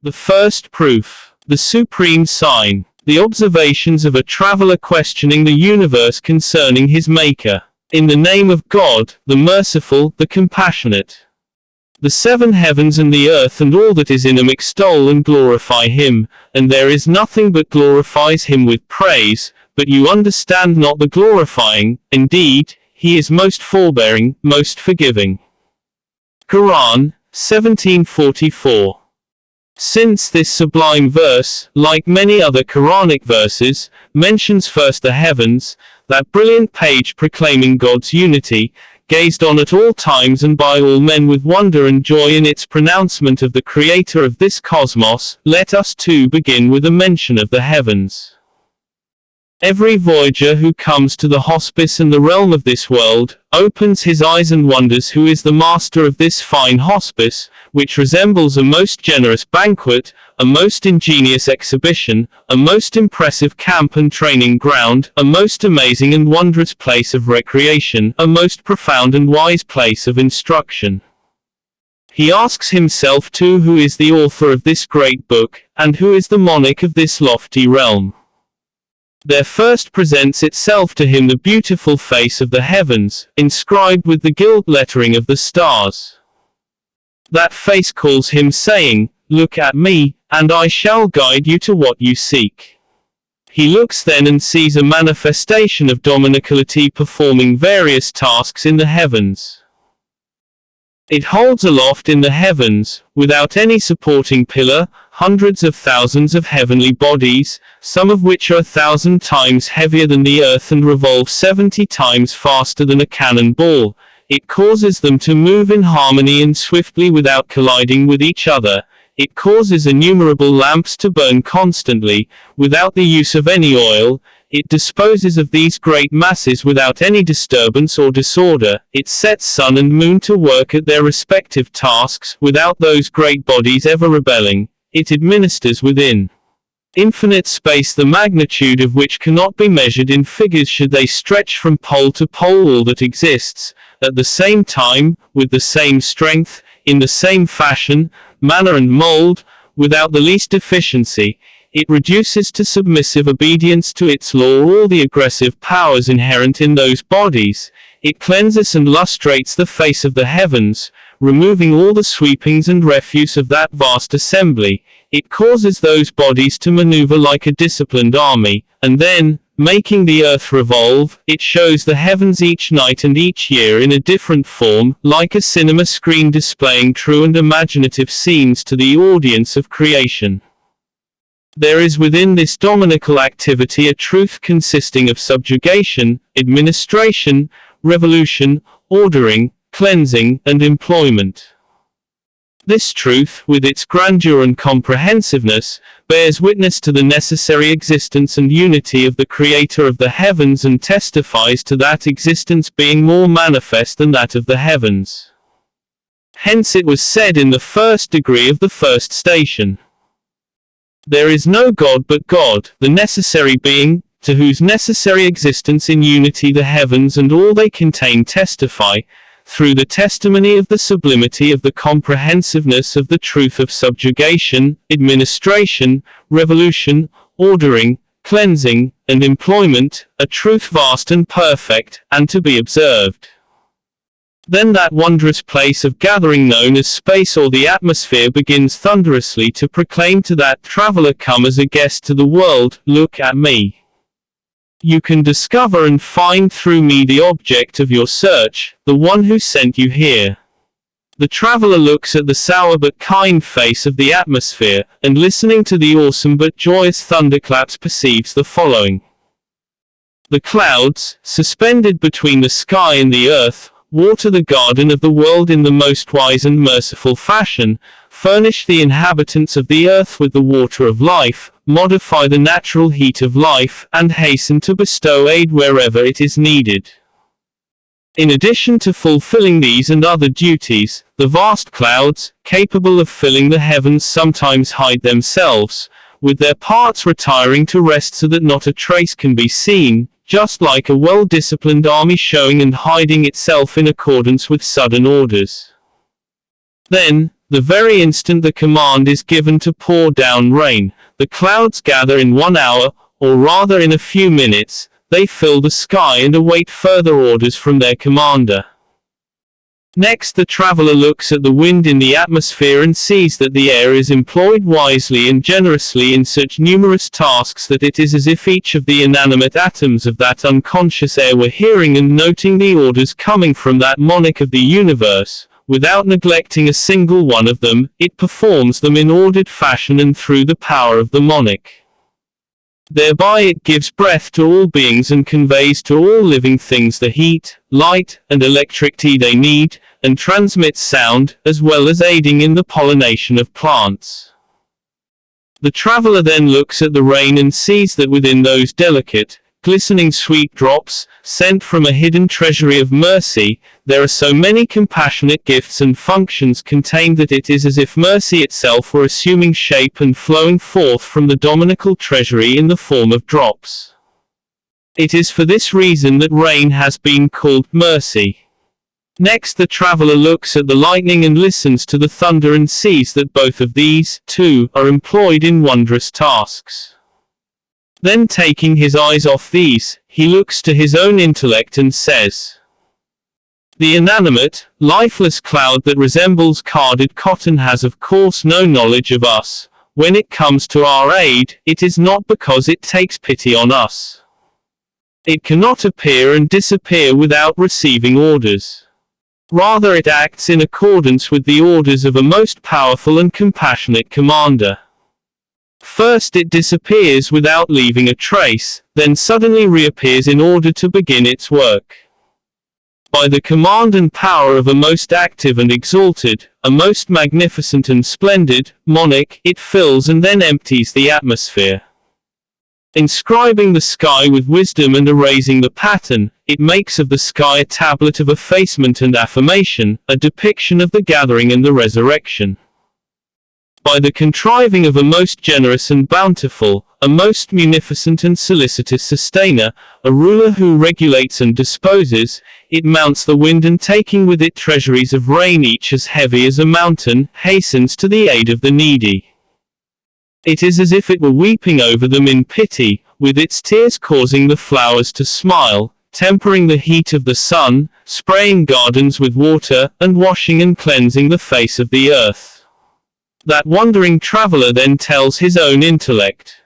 The first proof, the supreme sign, the observations of a traveler questioning the universe concerning his maker. In the name of God, the merciful, the compassionate. The seven heavens and the earth and all that is in them extol and glorify him, and there is nothing but glorifies him with praise, but you understand not the glorifying. Indeed, he is most forbearing, most forgiving. Quran, 1744. Since this sublime verse, like many other Quranic verses, mentions first the heavens, that brilliant page proclaiming God's unity, gazed on at all times and by all men with wonder and joy in its pronouncement of the Creator of this cosmos, let us too begin with a mention of the heavens. Every voyager who comes to the hospice and the realm of this world, opens his eyes and wonders who is the master of this fine hospice, which resembles a most generous banquet, a most ingenious exhibition, a most impressive camp and training ground, a most amazing and wondrous place of recreation, a most profound and wise place of instruction. He asks himself too who is the author of this great book, and who is the monarch of this lofty realm. There first presents itself to him the beautiful face of the heavens, inscribed with the gilt lettering of the stars. That face calls him saying, "Look at me, and I shall guide you to what you seek." He looks then and sees a manifestation of Dominicality performing various tasks in the heavens. It holds aloft in the heavens, without any supporting pillar, hundreds of thousands of heavenly bodies, some of which are 1,000 times heavier than the earth and revolve 70 times faster than a cannonball. It causes them to move in harmony and swiftly without colliding with each other. It causes innumerable lamps to burn constantly, without the use of any oil. It disposes of these great masses without any disturbance or disorder. It sets sun and moon to work at their respective tasks, without those great bodies ever rebelling. It administers within infinite space the magnitude of which cannot be measured in figures should they stretch from pole to pole all that exists, at the same time, with the same strength, in the same fashion, manner and mold, without the least deficiency. It reduces to submissive obedience to its law all the aggressive powers inherent in those bodies. It cleanses and lustrates the face of the heavens, removing all the sweepings and refuse of that vast assembly. It causes those bodies to maneuver like a disciplined army, and then, making the earth revolve, it shows the heavens each night and each year in a different form, like a cinema screen displaying true and imaginative scenes to the audience of creation. There is within this dominical activity a truth consisting of subjugation, administration, revolution, ordering, cleansing, and employment. This truth, with its grandeur and comprehensiveness, bears witness to the necessary existence and unity of the Creator of the heavens and testifies to that existence being more manifest than that of the heavens. Hence it was said in the first degree of the first station, "There is no God but God, the necessary being, to whose necessary existence in unity the heavens and all they contain testify, through the testimony of the sublimity of the comprehensiveness of the truth of subjugation, administration, revolution, ordering, cleansing, and employment, a truth vast and perfect, and to be observed." Then that wondrous place of gathering known as space or the atmosphere begins thunderously to proclaim to that traveler come as a guest to the world, "Look at me. You can discover and find through me the object of your search, the one who sent you here." The traveler looks at the sour but kind face of the atmosphere, and listening to the awesome but joyous thunderclaps perceives the following. The clouds, suspended between the sky and the earth, water the garden of the world in the most wise and merciful fashion, furnish the inhabitants of the earth with the water of life, modify the natural heat of life, and hasten to bestow aid wherever it is needed. In addition to fulfilling these and other duties, the vast clouds, capable of filling the heavens, sometimes hide themselves, with their parts retiring to rest so that not a trace can be seen, just like a well-disciplined army showing and hiding itself in accordance with sudden orders. Then, The very instant the command is given to pour down rain, the clouds gather in 1 hour, or rather in a few minutes. They fill the sky and await further orders from their commander. Next, the traveler looks at the wind in the atmosphere and sees that the air is employed wisely and generously in such numerous tasks that it is as if each of the inanimate atoms of that unconscious air were hearing and noting the orders coming from that monarch of the universe. Without neglecting a single one of them, it performs them in ordered fashion and through the power of the monarch. Thereby it gives breath to all beings and conveys to all living things the heat, light, and electricity they need, and transmits sound, as well as aiding in the pollination of plants. The traveler then looks at the rain and sees that within those delicate, glistening sweet drops, sent from a hidden treasury of mercy, there are so many compassionate gifts and functions contained that it is as if mercy itself were assuming shape and flowing forth from the dominical treasury in the form of drops. It is for this reason that rain has been called mercy. Next, the traveler looks at the lightning and listens to the thunder and sees that both of these, too, are employed in wondrous tasks. Then, taking his eyes off these, he looks to his own intellect and says, "The inanimate, lifeless cloud that resembles carded cotton has of course no knowledge of us. When it comes to our aid, it is not because it takes pity on us. It cannot appear and disappear without receiving orders. Rather, it acts in accordance with the orders of a most powerful and compassionate commander. First it disappears without leaving a trace, then suddenly reappears in order to begin its work. By the command and power of a most active and exalted, a most magnificent and splendid, monarch, it fills and then empties the atmosphere. Inscribing the sky with wisdom and erasing the pattern, it makes of the sky a tablet of effacement and affirmation, a depiction of the gathering and the resurrection. By the contriving of a most generous and bountiful, a most munificent and solicitous sustainer, a ruler who regulates and disposes, it mounts the wind and taking with it treasuries of rain each as heavy as a mountain, hastens to the aid of the needy. It is as if it were weeping over them in pity, with its tears causing the flowers to smile, tempering the heat of the sun, spraying gardens with water, and washing and cleansing the face of the earth. That wandering traveler then tells his own intellect,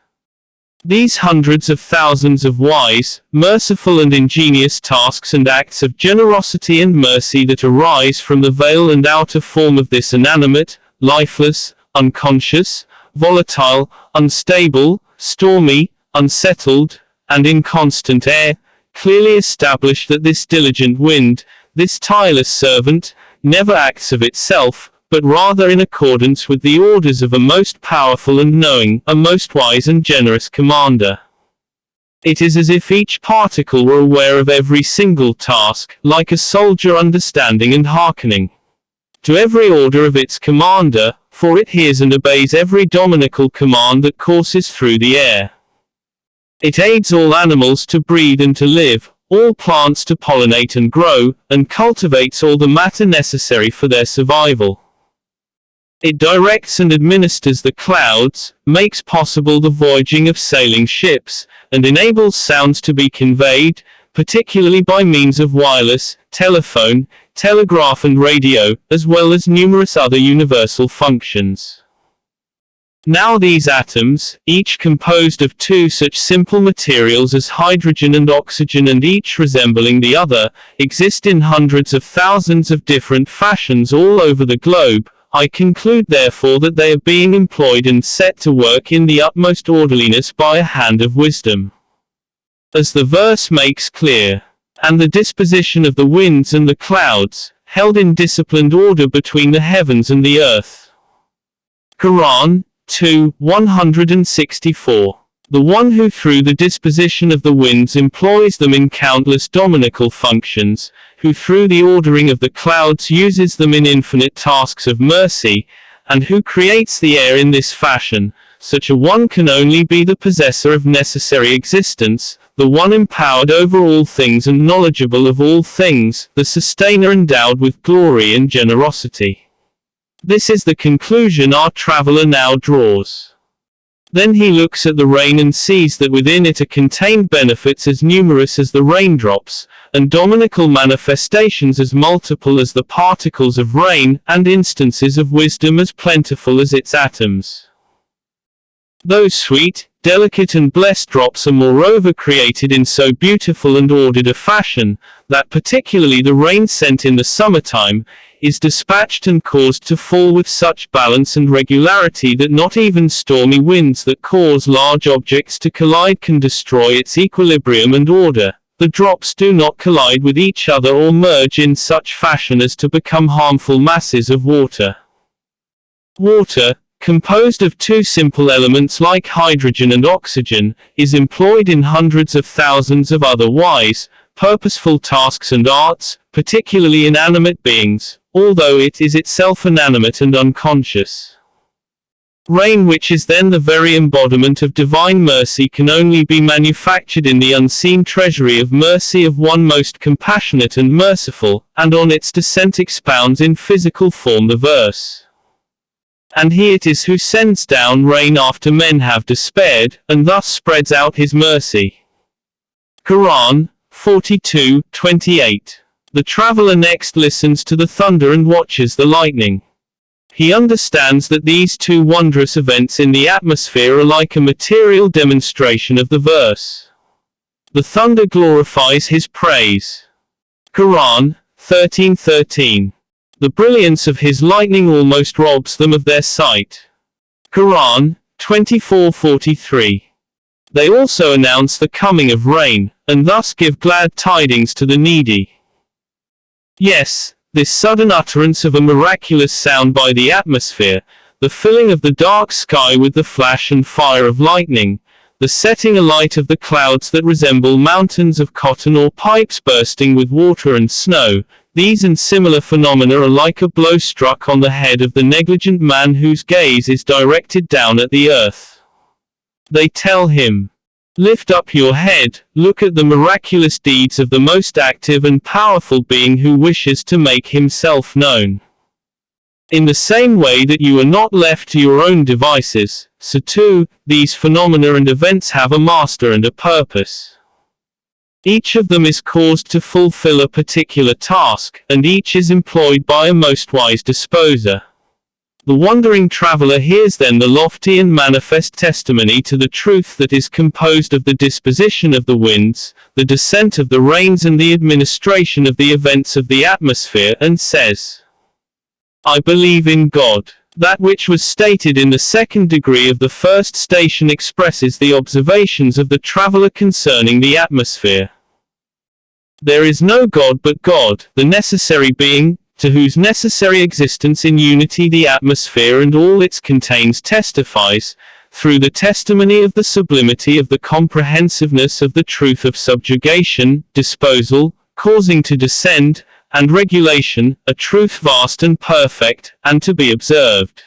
these hundreds of thousands of wise, merciful and ingenious tasks and acts of generosity and mercy that arise from the veil and outer form of this inanimate, lifeless, unconscious, volatile, unstable, stormy, unsettled, and inconstant air, clearly establish that this diligent wind, this tireless servant, never acts of itself, but rather in accordance with the orders of a most powerful and knowing, a most wise and generous commander. It is as if each particle were aware of every single task, like a soldier understanding and hearkening to every order of its commander, for it hears and obeys every dominical command that courses through the air. It aids all animals to breed and to live, all plants to pollinate and grow, and cultivates all the matter necessary for their survival. It directs and administers the clouds, makes possible the voyaging of sailing ships, and enables sounds to be conveyed, particularly by means of wireless, telephone, telegraph and radio, as well as numerous other universal functions. Now these atoms, each composed of two such simple materials as hydrogen and oxygen and each resembling the other, exist in hundreds of thousands of different fashions all over the globe. I conclude therefore that they are being employed and set to work in the utmost orderliness by a hand of wisdom. As the verse makes clear, and the disposition of the winds and the clouds, held in disciplined order between the heavens and the earth. Quran 2:164. The one who through the disposition of the winds employs them in countless dominical functions, who through the ordering of the clouds uses them in infinite tasks of mercy, and who creates the air in this fashion, such a one can only be the possessor of necessary existence, the one empowered over all things and knowledgeable of all things, the sustainer endowed with glory and generosity. This is the conclusion our traveler now draws. Then he looks at the rain and sees that within it are contained benefits as numerous as the raindrops, and dominical manifestations as multiple as the particles of rain, and instances of wisdom as plentiful as its atoms. Those sweet, delicate and blessed drops are moreover created in so beautiful and ordered a fashion, that particularly the rain sent in the summertime, is dispatched and caused to fall with such balance and regularity that not even stormy winds that cause large objects to collide can destroy its equilibrium and order. The drops do not collide with each other or merge in such fashion as to become harmful masses of water. Water, composed of two simple elements like hydrogen and oxygen, is employed in hundreds of thousands of other wise, purposeful tasks and arts, particularly in animate beings, although it is itself inanimate and unconscious. Rain, which is then the very embodiment of divine mercy, can only be manufactured in the unseen treasury of mercy of one most compassionate and merciful, and on its descent expounds in physical form the verse. And he it is who sends down rain after men have despaired, and thus spreads out his mercy. Quran 42:28. The traveler next listens to the thunder and watches the lightning. He understands that these two wondrous events in the atmosphere are like a material demonstration of the verse. The thunder glorifies his praise. Quran 13:13. The brilliance of his lightning almost robs them of their sight. Quran 24:43. They also announce the coming of rain, and thus give glad tidings to the needy. Yes, this sudden utterance of a miraculous sound by the atmosphere, the filling of the dark sky with the flash and fire of lightning, the setting alight of the clouds that resemble mountains of cotton or pipes bursting with water and snow, these and similar phenomena are like a blow struck on the head of the negligent man whose gaze is directed down at the earth. They tell him, "Lift up your head, look at the miraculous deeds of the most active and powerful being who wishes to make himself known." In the same way that you are not left to your own devices, so too, these phenomena and events have a master and a purpose. Each of them is caused to fulfill a particular task, and each is employed by a most wise disposer. The wandering traveler hears then the lofty and manifest testimony to the truth that is composed of the disposition of the winds, the descent of the rains and the administration of the events of the atmosphere, and says, "I believe in God." That which was stated in the second degree of the first station expresses the observations of the traveler concerning the atmosphere. There is no God but God, the necessary being, to whose necessary existence in unity the atmosphere and all it contains testifies, through the testimony of the sublimity of the comprehensiveness of the truth of subjugation, disposal, causing to descend, and regulation, a truth vast and perfect, and to be observed.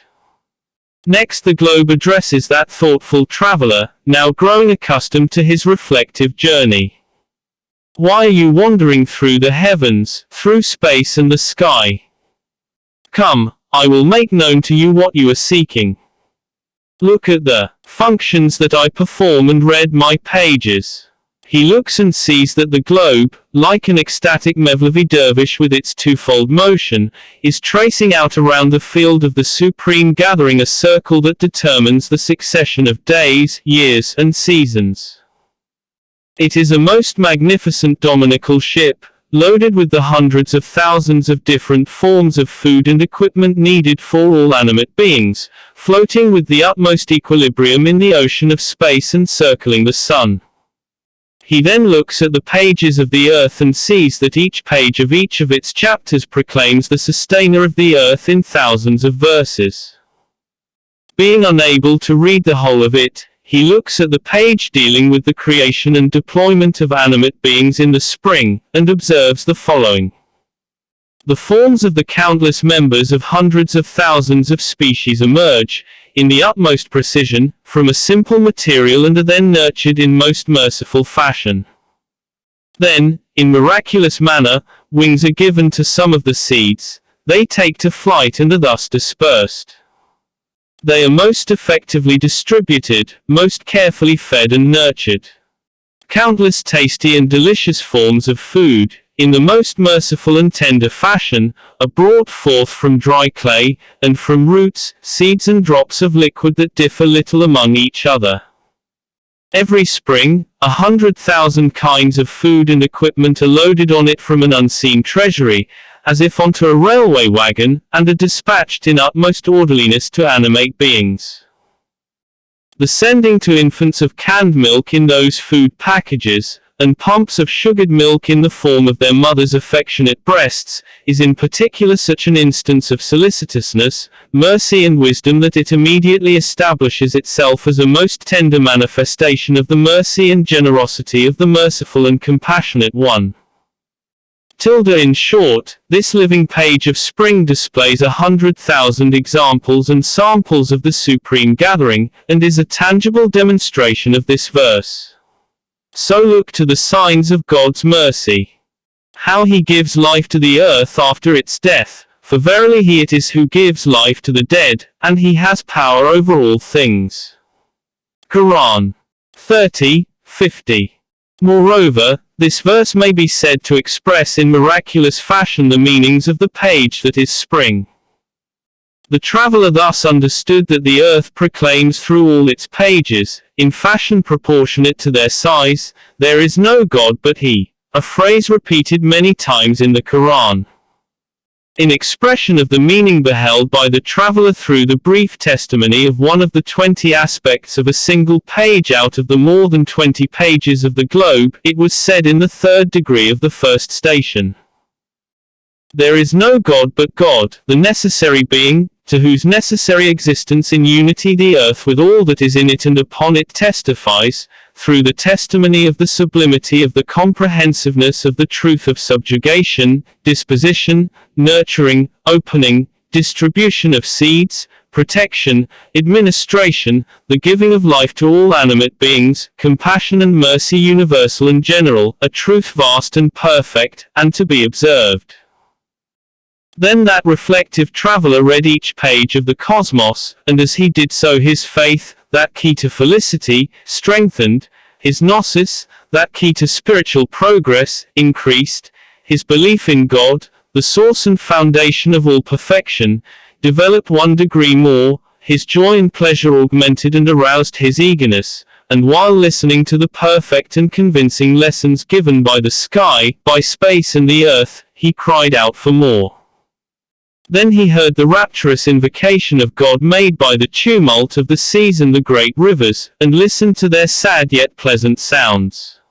Next the globe addresses that thoughtful traveler, now growing accustomed to his reflective journey. Why are you wandering through the heavens, through space and the sky? Come, I will make known to you what you are seeking. Look at the functions that I perform and read my pages. He looks and sees that the globe, like an ecstatic Mevlevi dervish with its twofold motion, is tracing out around the field of the Supreme Gathering a circle that determines the succession of days, years, and seasons. It is a most magnificent dominical ship, loaded with the hundreds of thousands of different forms of food and equipment needed for all animate beings, floating with the utmost equilibrium in the ocean of space and circling the sun. He then looks at the pages of the earth and sees that each page of each of its chapters proclaims the sustainer of the earth in thousands of verses. Being unable to read the whole of it, he looks at the page dealing with the creation and deployment of animate beings in the spring, and observes the following. The forms of the countless members of hundreds of thousands of species emerge, in the utmost precision, from a simple material and are then nurtured in most merciful fashion. Then, in miraculous manner, wings are given to some of the seeds, they take to flight and are thus dispersed. They are most effectively distributed, most carefully fed and nurtured. Countless tasty and delicious forms of food, in the most merciful and tender fashion, are brought forth from dry clay, and from roots, seeds and drops of liquid that differ little among each other. Every spring, 100,000 kinds of food and equipment are loaded on it from an unseen treasury, as if onto a railway wagon, and are dispatched in utmost orderliness to animate beings. The sending to infants of canned milk in those food packages, and pumps of sugared milk in the form of their mothers' affectionate breasts, is in particular such an instance of solicitousness, mercy and wisdom that it immediately establishes itself as a most tender manifestation of the mercy and generosity of the merciful and compassionate One. In short, this living page of spring displays 100,000 examples and samples of the supreme gathering, and is a tangible demonstration of this verse. So look to the signs of God's mercy. How he gives life to the earth after its death, for verily he it is who gives life to the dead, and he has power over all things. Quran 30:50. Moreover, this verse may be said to express in miraculous fashion the meanings of the page that is spring. The traveler thus understood that the earth proclaims through all its pages, in fashion proportionate to their size, "There is no God but He," a phrase repeated many times in the Quran. In expression of the meaning beheld by the traveler through the brief testimony of one of the 20 aspects of a single page out of the more than 20 pages of the globe, it was said in the third degree of the first station. There is no God but God, the necessary being, to whose necessary existence in unity the earth with all that is in it and upon it testifies, through the testimony of the sublimity of the comprehensiveness of the truth of subjugation, disposition, nurturing, opening, distribution of seeds, protection, administration, the giving of life to all animate beings, compassion and mercy universal and general, a truth vast and perfect, and to be observed. Then that reflective traveler read each page of the cosmos, and as he did so his faith, that key to felicity, strengthened, his gnosis, that key to spiritual progress, increased, his belief in God, the source and foundation of all perfection, developed 1 degree more, his joy and pleasure augmented and aroused his eagerness, and while listening to the perfect and convincing lessons given by the sky, by space and the earth, he cried out for more. Then he heard the rapturous invocation of God made by the tumult of the seas and the great rivers, and listened to their sad yet pleasant sounds.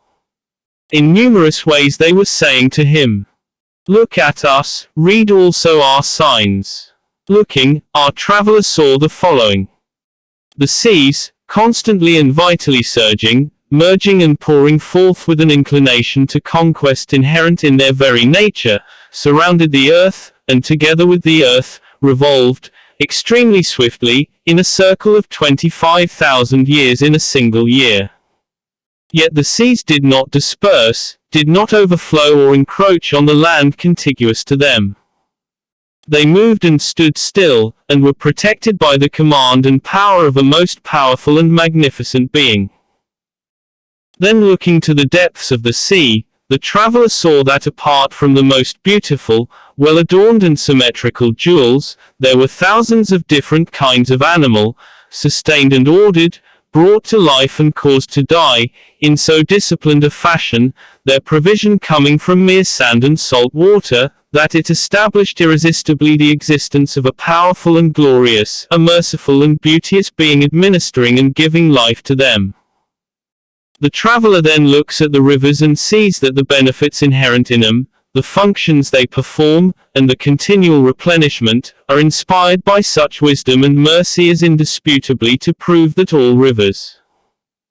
In numerous ways they were saying to him, "Look at us, read also our signs." Looking, our traveler saw the following. The seas, constantly and vitally surging, merging and pouring forth with an inclination to conquest inherent in their very nature, surrounded the earth, and together with the earth, revolved, extremely swiftly, in a circle of 25,000 years in a single year. Yet the seas did not disperse, did not overflow or encroach on the land contiguous to them. They moved and stood still, and were protected by the command and power of a most powerful and magnificent being. Then looking to the depths of the sea, the traveler saw that apart from the most beautiful, well-adorned and symmetrical jewels, there were thousands of different kinds of animal, sustained and ordered, brought to life and caused to die, in so disciplined a fashion, their provision coming from mere sand and salt water, that it established irresistibly the existence of a powerful and glorious, a merciful and beauteous being administering and giving life to them. The traveler then looks at the rivers and sees that the benefits inherent in them, the functions they perform, and the continual replenishment, are inspired by such wisdom and mercy as indisputably to prove that all rivers,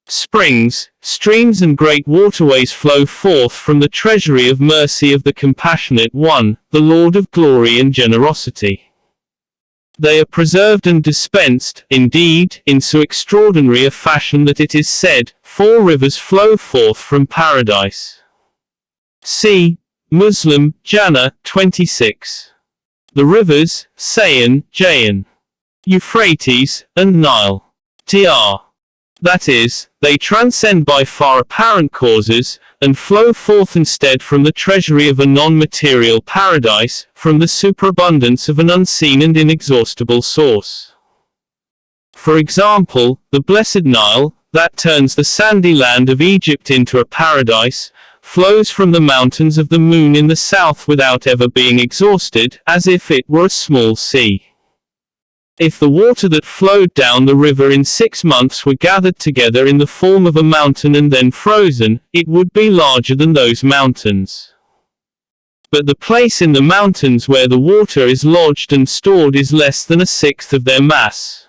springs, streams and great waterways flow forth from the treasury of mercy of the compassionate One, the Lord of glory and generosity. They are preserved and dispensed, indeed, in so extraordinary a fashion that it is said, 4 rivers flow forth from paradise. See Muslim, Jannah 26. The rivers, Sayan, Jayan, Euphrates, and Nile. Tr. That is, they transcend by far apparent causes, and flow forth instead from the treasury of a non-material paradise, from the superabundance of an unseen and inexhaustible source. For example, the blessed Nile, that turns the sandy land of Egypt into a paradise, flows from the mountains of the moon in the south without ever being exhausted, as if it were a small sea. If the water that flowed down the river in 6 months were gathered together in the form of a mountain and then frozen, it would be larger than those mountains. But the place in the mountains where the water is lodged and stored is less than 1/6 of their mass.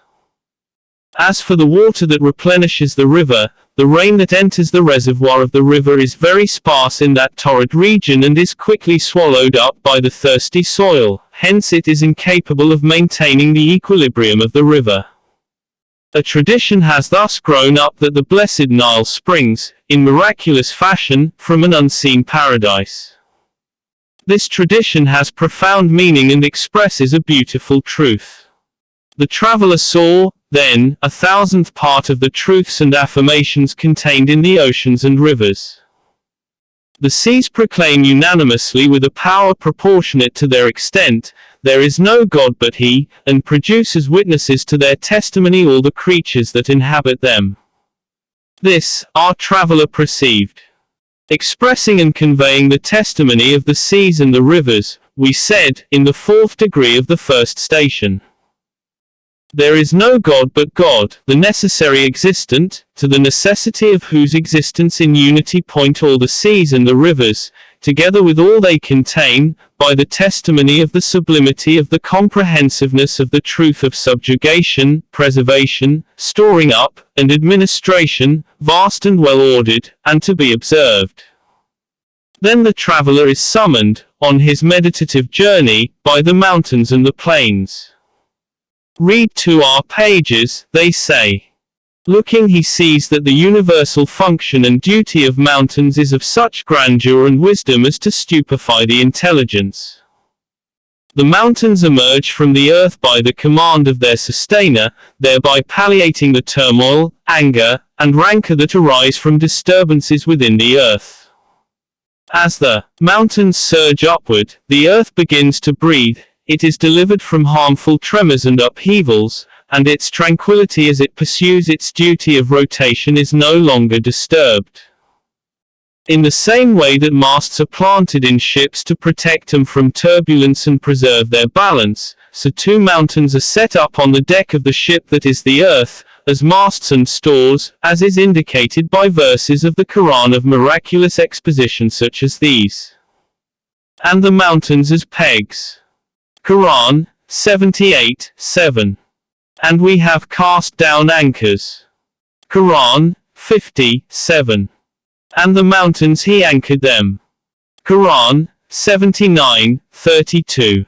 As for the water that replenishes the river, the rain that enters the reservoir of the river is very sparse in that torrid region and is quickly swallowed up by the thirsty soil, hence it is incapable of maintaining the equilibrium of the river. A tradition has thus grown up that the blessed Nile springs, in miraculous fashion, from an unseen paradise. This tradition has profound meaning and expresses a beautiful truth. The traveler saw, then, 1,000th part of the truths and affirmations contained in the oceans and rivers. The seas proclaim unanimously with a power proportionate to their extent, there is no God but He, and produce as witnesses to their testimony all the creatures that inhabit them. This, our traveler perceived. Expressing and conveying the testimony of the seas and the rivers, we said, in the 4th degree of the first station. There is no God but God, the necessary existent, to the necessity of whose existence in unity point all the seas and the rivers, together with all they contain, by the testimony of the sublimity of the comprehensiveness of the truth of subjugation, preservation, storing up, and administration, vast and well ordered, and to be observed. Then the traveler is summoned, on his meditative journey, by the mountains and the plains. Read 2 pages, they say. Looking he sees that the universal function and duty of mountains is of such grandeur and wisdom as to stupefy the intelligence. The mountains emerge from the earth by the command of their sustainer, thereby palliating the turmoil, anger, and rancor that arise from disturbances within the earth. As the mountains surge upward, the earth begins to breathe. It is delivered from harmful tremors and upheavals, and its tranquility as it pursues its duty of rotation is no longer disturbed. In the same way that masts are planted in ships to protect them from turbulence and preserve their balance, so 2 mountains are set up on the deck of the ship that is the earth, as masts and stores, as is indicated by verses of the Quran of miraculous exposition such as these. And the mountains as pegs. Quran, 78:7. And we have cast down anchors. Quran, 50:7. And the mountains he anchored them. Quran, 79:32.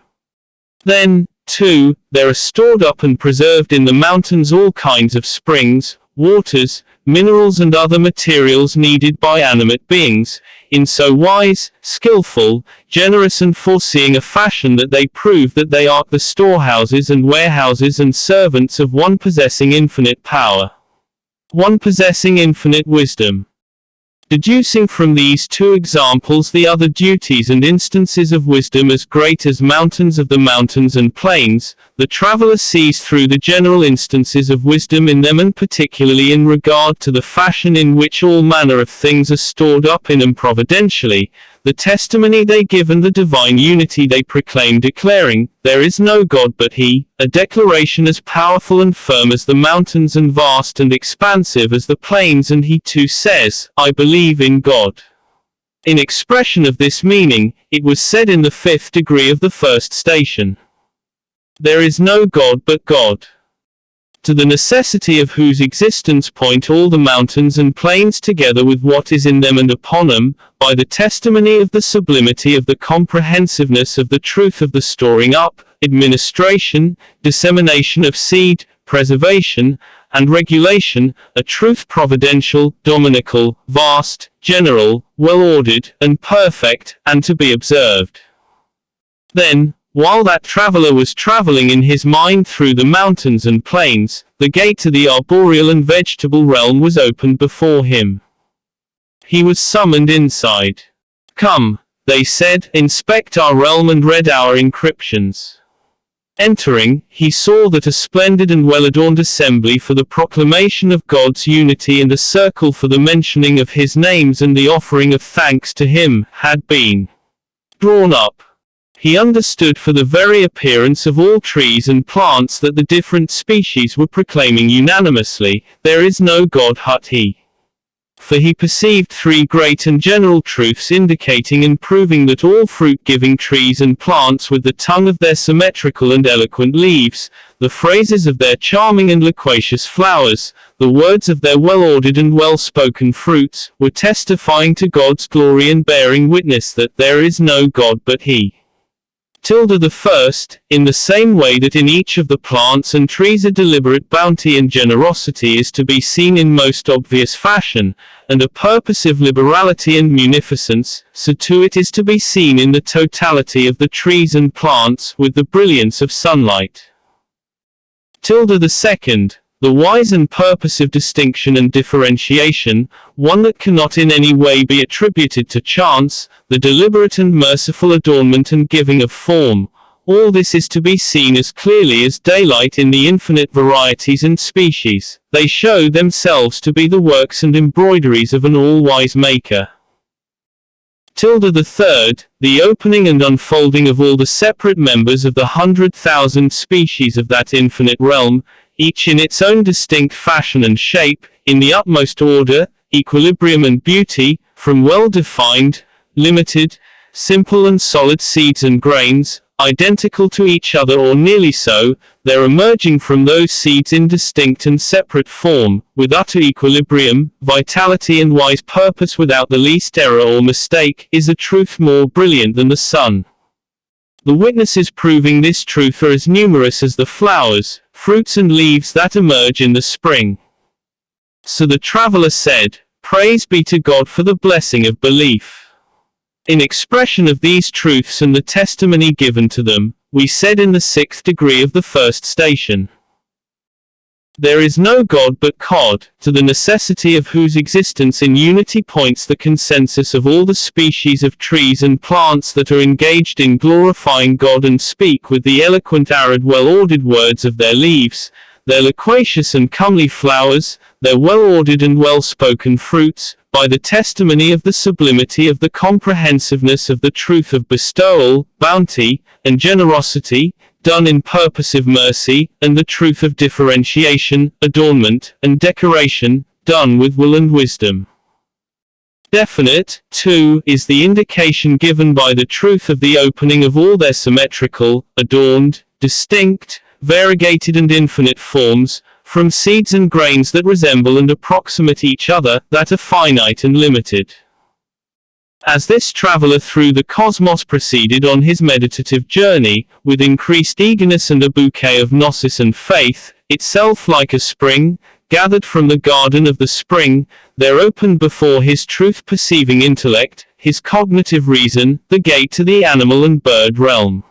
Then, too, there are stored up and preserved in the mountains all kinds of springs, waters, minerals and other materials needed by animate beings, in so wise, skillful, generous and foreseeing a fashion that they prove that they are the storehouses and warehouses and servants of one possessing infinite power. One possessing infinite wisdom. Deducing from these 2 examples the other duties and instances of wisdom as great as mountains of the mountains and plains, the traveler sees through the general instances of wisdom in them and particularly in regard to the fashion in which all manner of things are stored up in them providentially, the testimony they give and the divine unity they proclaim declaring, there is no God but He, a declaration as powerful and firm as the mountains and vast and expansive as the plains, and he too says, I believe in God. In expression of this meaning, it was said in the 5th degree of the first station. There is no God but God. To the necessity of whose existence point all the mountains and plains together with what is in them and upon them, by the testimony of the sublimity of the comprehensiveness of the truth of the storing up, administration, dissemination of seed, preservation, and regulation, a truth providential, dominical, vast, general, well-ordered, and perfect, and to be observed. Then, While that traveler was traveling in his mind through the mountains and plains, the gate to the arboreal and vegetable realm was opened before him. He was summoned inside. "Come," they said, "inspect our realm and read our inscriptions." Entering, he saw that a splendid and well-adorned assembly for the proclamation of God's unity and a circle for the mentioning of his names and the offering of thanks to him, had been drawn up. He understood for the very appearance of all trees and plants that the different species were proclaiming unanimously, "There is no God but He." For he perceived three great and general truths indicating and proving that all fruit-giving trees and plants with the tongue of their symmetrical and eloquent leaves, the phrases of their charming and loquacious flowers, the words of their well-ordered and well-spoken fruits, were testifying to God's glory and bearing witness that there is no God but He. The first, in the same way that in each of the plants and trees a deliberate bounty and generosity is to be seen in most obvious fashion, and a purposive liberality and munificence, so too it is to be seen in the totality of the trees and plants, with the brilliance of sunlight. The second, the wise and purposive distinction and differentiation, one that cannot in any way be attributed to chance, the deliberate and merciful adornment and giving of form, all this is to be seen as clearly as daylight in the infinite varieties and species. They show themselves to be the works and embroideries of an all-wise Maker. The third, the opening and unfolding of all the separate members of the 100,000 species of that infinite realm, each in its own distinct fashion and shape, in the utmost order, equilibrium and beauty, from well-defined, limited, simple and solid seeds and grains, identical to each other or nearly so, there emerging from those seeds in distinct and separate form, with utter equilibrium, vitality and wise purpose without the least error or mistake, is a truth more brilliant than the sun. The witnesses proving this truth are as numerous as the flowers, fruits and leaves that emerge in the spring. So the traveler said, "Praise be to God for the blessing of belief." In expression of these truths and the testimony given to them, we said in the 6th degree of the first station, "There is no God but God, to the necessity of whose existence in unity points the consensus of all the species of trees and plants that are engaged in glorifying God and speak with the eloquent arid well-ordered words of their leaves, their loquacious and comely flowers, their well-ordered and well-spoken fruits, by the testimony of the sublimity of the comprehensiveness of the truth of bestowal, bounty, and generosity, done in purposive mercy, and the truth of differentiation, adornment, and decoration, done with will and wisdom." Definite, too, is the indication given by the truth of the opening of all their symmetrical, adorned, distinct, variegated and infinite forms, from seeds and grains that resemble and approximate each other, that are finite and limited. As this traveler through the cosmos proceeded on his meditative journey, with increased eagerness and a bouquet of gnosis and faith, itself like a spring, gathered from the garden of the spring, there opened before his truth-perceiving intellect, his cognitive reason, the gate to the animal and bird realm.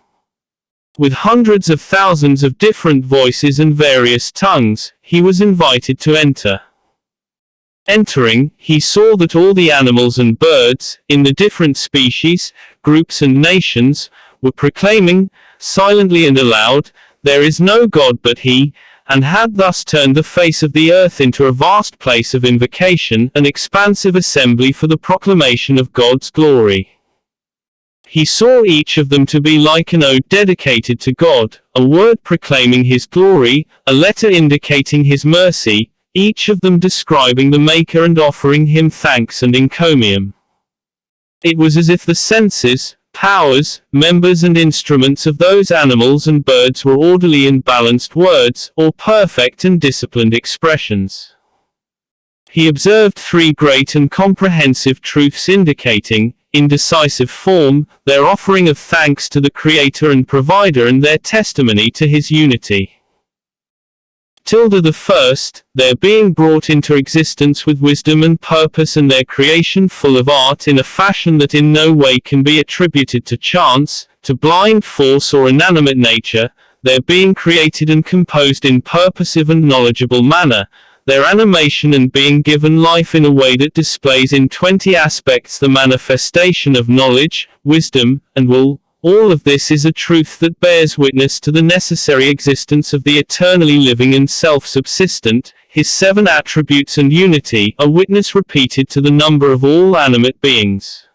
With hundreds of thousands of different voices and various tongues, he was invited to enter. Entering, he saw that all the animals and birds, in the different species, groups and nations, were proclaiming, silently and aloud, "There is no God but He," and had thus turned the face of the earth into a vast place of invocation, an expansive assembly for the proclamation of God's glory. He saw each of them to be like an ode dedicated to God, a word proclaiming His glory, a letter indicating His mercy, each of them describing the Maker and offering Him thanks and encomium. It was as if the senses, powers, members and instruments of those animals and birds were orderly and balanced words, or perfect and disciplined expressions. He observed three great and comprehensive truths indicating, in decisive form, their offering of thanks to the Creator and Provider and their testimony to His unity. The first, their being brought into existence with wisdom and purpose and their creation full of art in a fashion that in no way can be attributed to chance, to blind force or inanimate nature, their being created and composed in purposive and knowledgeable manner, their animation and being given life in a way that displays in 20 aspects the manifestation of knowledge, wisdom, and will. All of this is a truth that bears witness to the necessary existence of the eternally living and self-subsistent. His 7 attributes and unity are witness repeated to the number of all animate beings.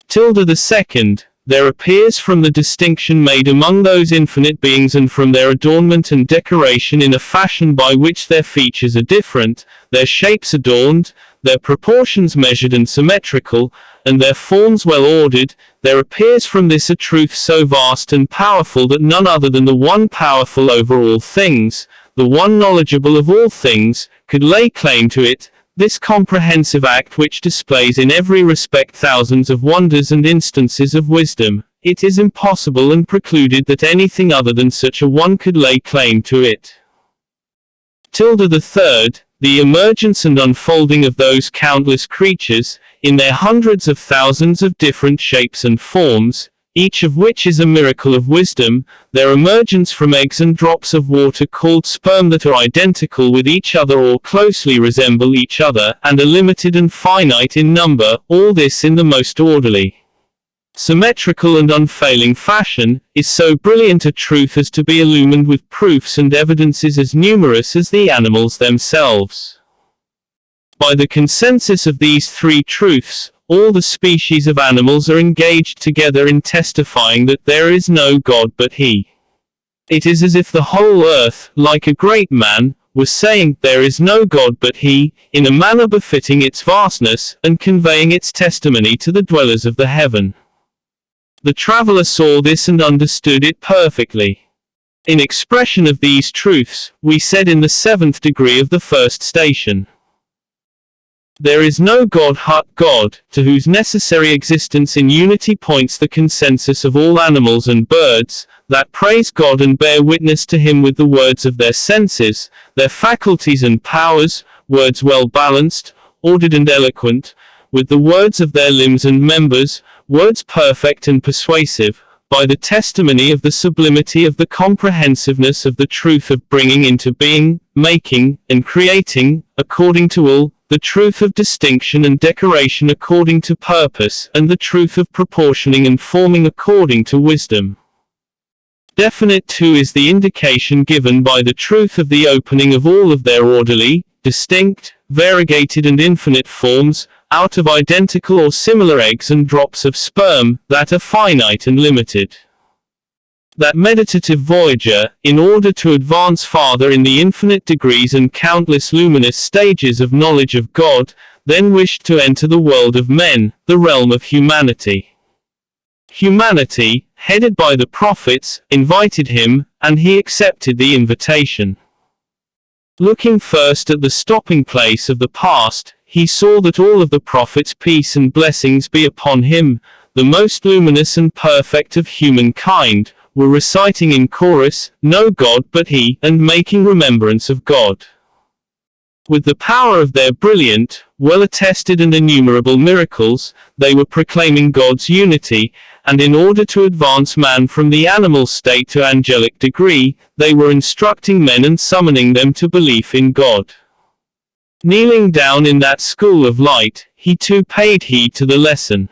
The second, there appears from the distinction made among those infinite beings and from their adornment and decoration in a fashion by which their features are different, their shapes adorned, their proportions measured and symmetrical, and their forms well ordered, there appears from this a truth so vast and powerful that none other than the one powerful over all things, the one knowledgeable of all things, could lay claim to it. This comprehensive act which displays in every respect thousands of wonders and instances of wisdom, it is impossible and precluded that anything other than such a one could lay claim to it. The third, the emergence and unfolding of those countless creatures, in their hundreds of thousands of different shapes and forms, each of which is a miracle of wisdom, their emergence from eggs and drops of water called sperm that are identical with each other or closely resemble each other, and are limited and finite in number, all this in the most orderly, symmetrical and unfailing fashion, is so brilliant a truth as to be illumined with proofs and evidences as numerous as the animals themselves. By the consensus of these 3 truths, all the species of animals are engaged together in testifying that there is no God but He. It is as if the whole earth, like a great man, was saying, there is no God but He, in a manner befitting its vastness, and conveying its testimony to the dwellers of the heaven. The traveler saw this and understood it perfectly. In expression of these truths, we said in the 7th degree of the first station, there is no God but God, to whose necessary existence in unity points the consensus of all animals and birds, that praise God and bear witness to Him with the words of their senses, their faculties and powers, words well balanced, ordered and eloquent, with the words of their limbs and members, words perfect and persuasive, by the testimony of the sublimity of the comprehensiveness of the truth of bringing into being, making, and creating, according to all, the truth of distinction and decoration according to purpose, and the truth of proportioning and forming according to wisdom. Definite too is the indication given by the truth of the opening of all of their orderly, distinct, variegated and infinite forms, out of identical or similar eggs and drops of sperm, that are finite and limited. That meditative voyager, in order to advance farther in the infinite degrees and countless luminous stages of knowledge of God, then wished to enter the world of men, the realm of humanity. Humanity, headed by the prophets, invited him, and he accepted the invitation. Looking first at the stopping place of the past, he saw that all of the prophets' peace and blessings be upon him, the most luminous and perfect of humankind, were reciting in chorus, no God but He, and making remembrance of God. With the power of their brilliant, well-attested and innumerable miracles, they were proclaiming God's unity, and in order to advance man from the animal state to angelic degree, they were instructing men and summoning them to belief in God. Kneeling down in that school of light, he too paid heed to the lesson.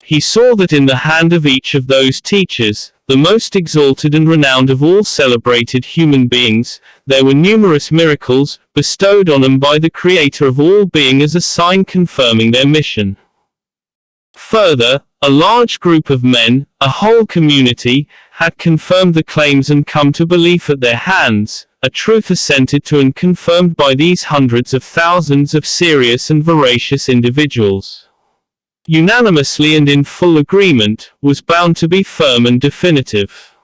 He saw that in the hand of each of those teachers, the most exalted and renowned of all celebrated human beings, there were numerous miracles, bestowed on them by the Creator of all being as a sign confirming their mission. Further, a large group of men, a whole community, had confirmed the claims and come to belief at their hands, a truth assented to and confirmed by these hundreds of thousands of serious and veracious individuals. Unanimously and in full agreement, was bound to be firm and definitive.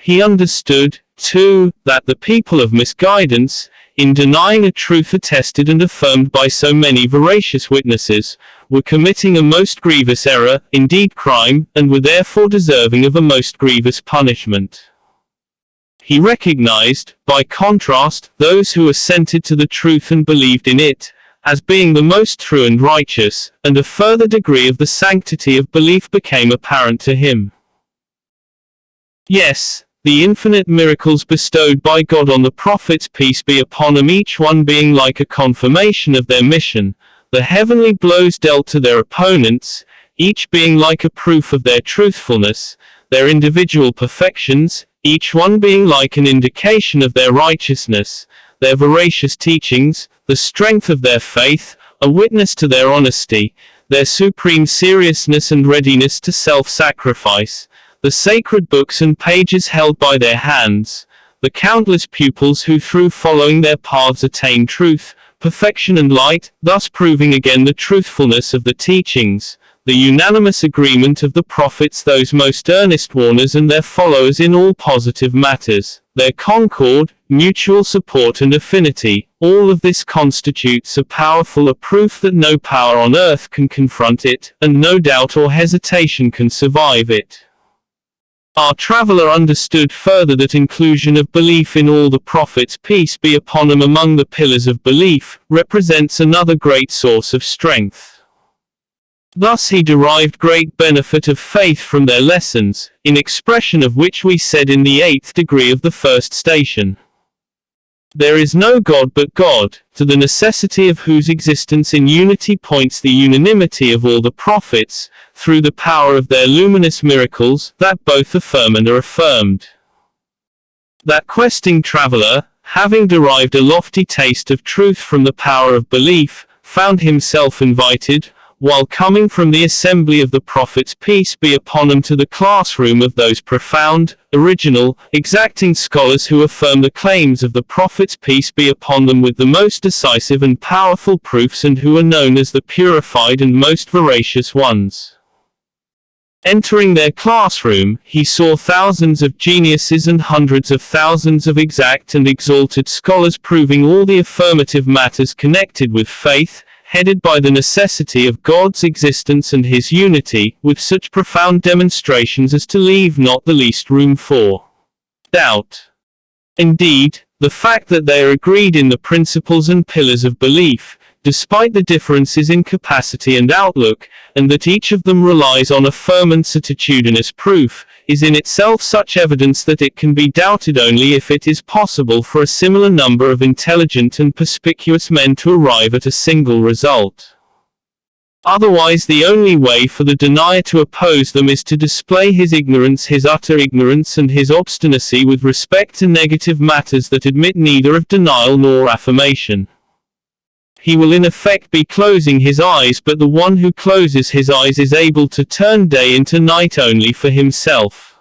He understood, too, that the people of misguidance, in denying a truth attested and affirmed by so many veracious witnesses, were committing a most grievous error, indeed crime, and were therefore deserving of a most grievous punishment. He recognized, by contrast, those who assented to the truth and believed in it, as being the most true and righteous, and a further degree of the sanctity of belief became apparent to him. Yes, the infinite miracles bestowed by God on the prophets, peace be upon them, each one being like a confirmation of their mission, the heavenly blows dealt to their opponents, each being like a proof of their truthfulness, their individual perfections, each one being like an indication of their righteousness, their veracious teachings, the strength of their faith, a witness to their honesty, their supreme seriousness and readiness to self-sacrifice, the sacred books and pages held by their hands, the countless pupils who through following their paths attain truth, perfection and light, thus proving again the truthfulness of the teachings, the unanimous agreement of the prophets, those most earnest warners and their followers in all positive matters, their concord, mutual support and affinity, all of this constitutes a powerful proof that no power on earth can confront it, and no doubt or hesitation can survive it. Our traveler understood further that inclusion of belief in all the prophets, peace be upon them, among the pillars of belief, represents another great source of strength. Thus he derived great benefit of faith from their lessons, in expression of which we said in the 8th degree of the first station. There is no God but God, to the necessity of whose existence in unity points the unanimity of all the prophets, through the power of their luminous miracles, that both affirm and are affirmed. That questing traveler, having derived a lofty taste of truth from the power of belief, found himself invited, while coming from the assembly of the prophets, peace be upon them, to the classroom of those profound, original, exacting scholars who affirm the claims of the prophets, peace be upon them, with the most decisive and powerful proofs, and who are known as the purified and most veracious ones. Entering their classroom, he saw thousands of geniuses and hundreds of thousands of exact and exalted scholars proving all the affirmative matters connected with faith, headed by the necessity of God's existence and his unity, with such profound demonstrations as to leave not the least room for doubt. Indeed, the fact that they are agreed in the principles and pillars of belief, despite the differences in capacity and outlook, and that each of them relies on a firm and certitudinous proof, is in itself such evidence that it can be doubted only if it is possible for a similar number of intelligent and perspicuous men to arrive at a single result. Otherwise, the only way for the denier to oppose them is to display his ignorance, his utter ignorance, and his obstinacy with respect to negative matters that admit neither of denial nor affirmation. He will in effect be closing his eyes, but the one who closes his eyes is able to turn day into night only for himself.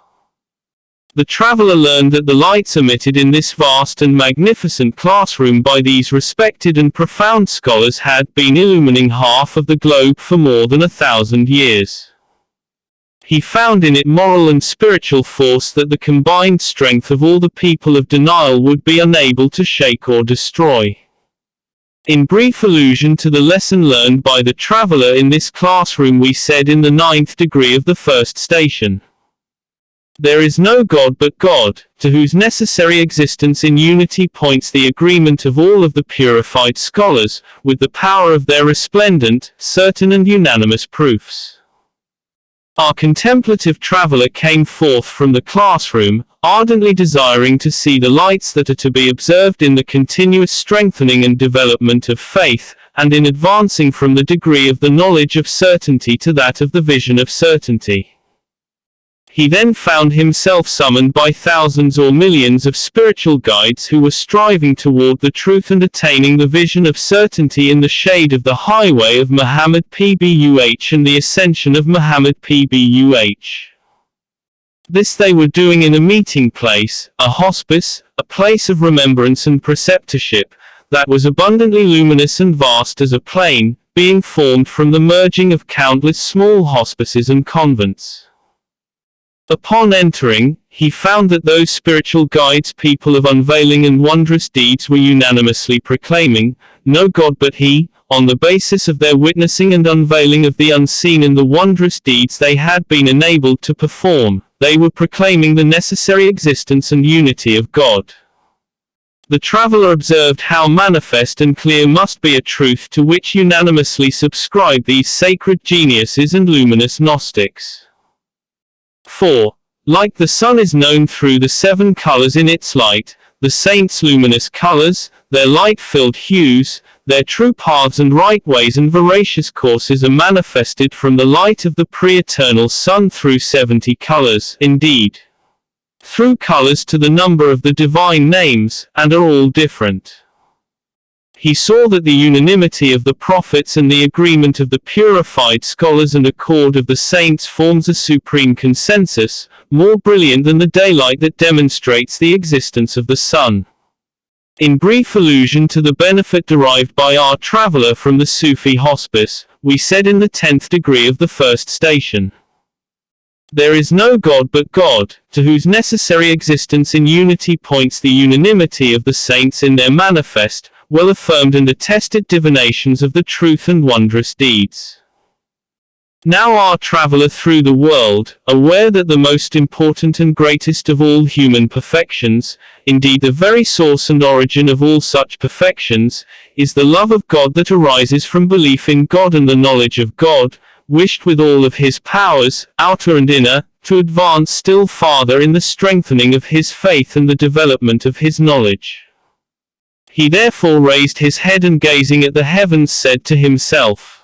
The traveler learned that the lights emitted in this vast and magnificent classroom by these respected and profound scholars had been illumining half of the globe for more than 1,000 years. He found in it moral and spiritual force that the combined strength of all the people of denial would be unable to shake or destroy. In brief allusion to the lesson learned by the traveler in this classroom, we said in the 9th degree of the first station, there is no God but God, to whose necessary existence in unity points the agreement of all of the purified scholars, with the power of their resplendent, certain and unanimous proofs. Our contemplative traveler came forth from the classroom, ardently desiring to see the lights that are to be observed in the continuous strengthening and development of faith, and in advancing from the degree of the knowledge of certainty to that of the vision of certainty. He then found himself summoned by thousands or millions of spiritual guides who were striving toward the truth and attaining the vision of certainty in the shade of the highway of Muhammad Pbuh and the ascension of Muhammad Pbuh. This they were doing in a meeting place, a hospice, a place of remembrance and preceptorship, that was abundantly luminous and vast as a plain, being formed from the merging of countless small hospices and convents. Upon entering, he found that those spiritual guides, people of unveiling and wondrous deeds, were unanimously proclaiming, no God but He, on the basis of their witnessing and unveiling of the unseen and the wondrous deeds they had been enabled to perform. They were proclaiming the necessary existence and unity of God. The traveler observed how manifest and clear must be a truth to which unanimously subscribe these sacred geniuses and luminous Gnostics. 4. Like the sun is known through the 7 colors in its light, the saints' luminous colors, their light-filled hues, their true paths and right ways and veracious courses are manifested from the light of the pre-eternal sun through 70 colors, indeed, through colors to the number of the divine names, and are all different. He saw that the unanimity of the prophets and the agreement of the purified scholars and accord of the saints forms a supreme consensus, more brilliant than the daylight that demonstrates the existence of the sun. In brief allusion to the benefit derived by our traveler from the Sufi hospice, we said in the 10th degree of the first station, there is no God but God, to whose necessary existence in unity points the unanimity of the saints in their manifest, well-affirmed and attested divinations of the truth and wondrous deeds. Now our traveler through the world, aware that the most important and greatest of all human perfections, indeed the very source and origin of all such perfections, is the love of God that arises from belief in God and the knowledge of God, wished with all of his powers, outer and inner, to advance still farther in the strengthening of his faith and the development of his knowledge. He therefore raised his head and gazing at the heavens said to himself,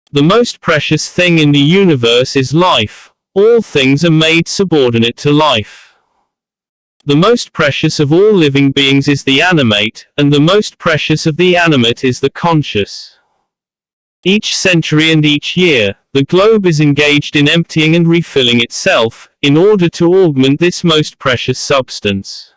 the most precious thing in the universe is life, all things are made subordinate to life. The most precious of all living beings is the animate, and the most precious of the animate is the conscious. Each century and each year, the globe is engaged in emptying and refilling itself, in order to augment this most precious substance.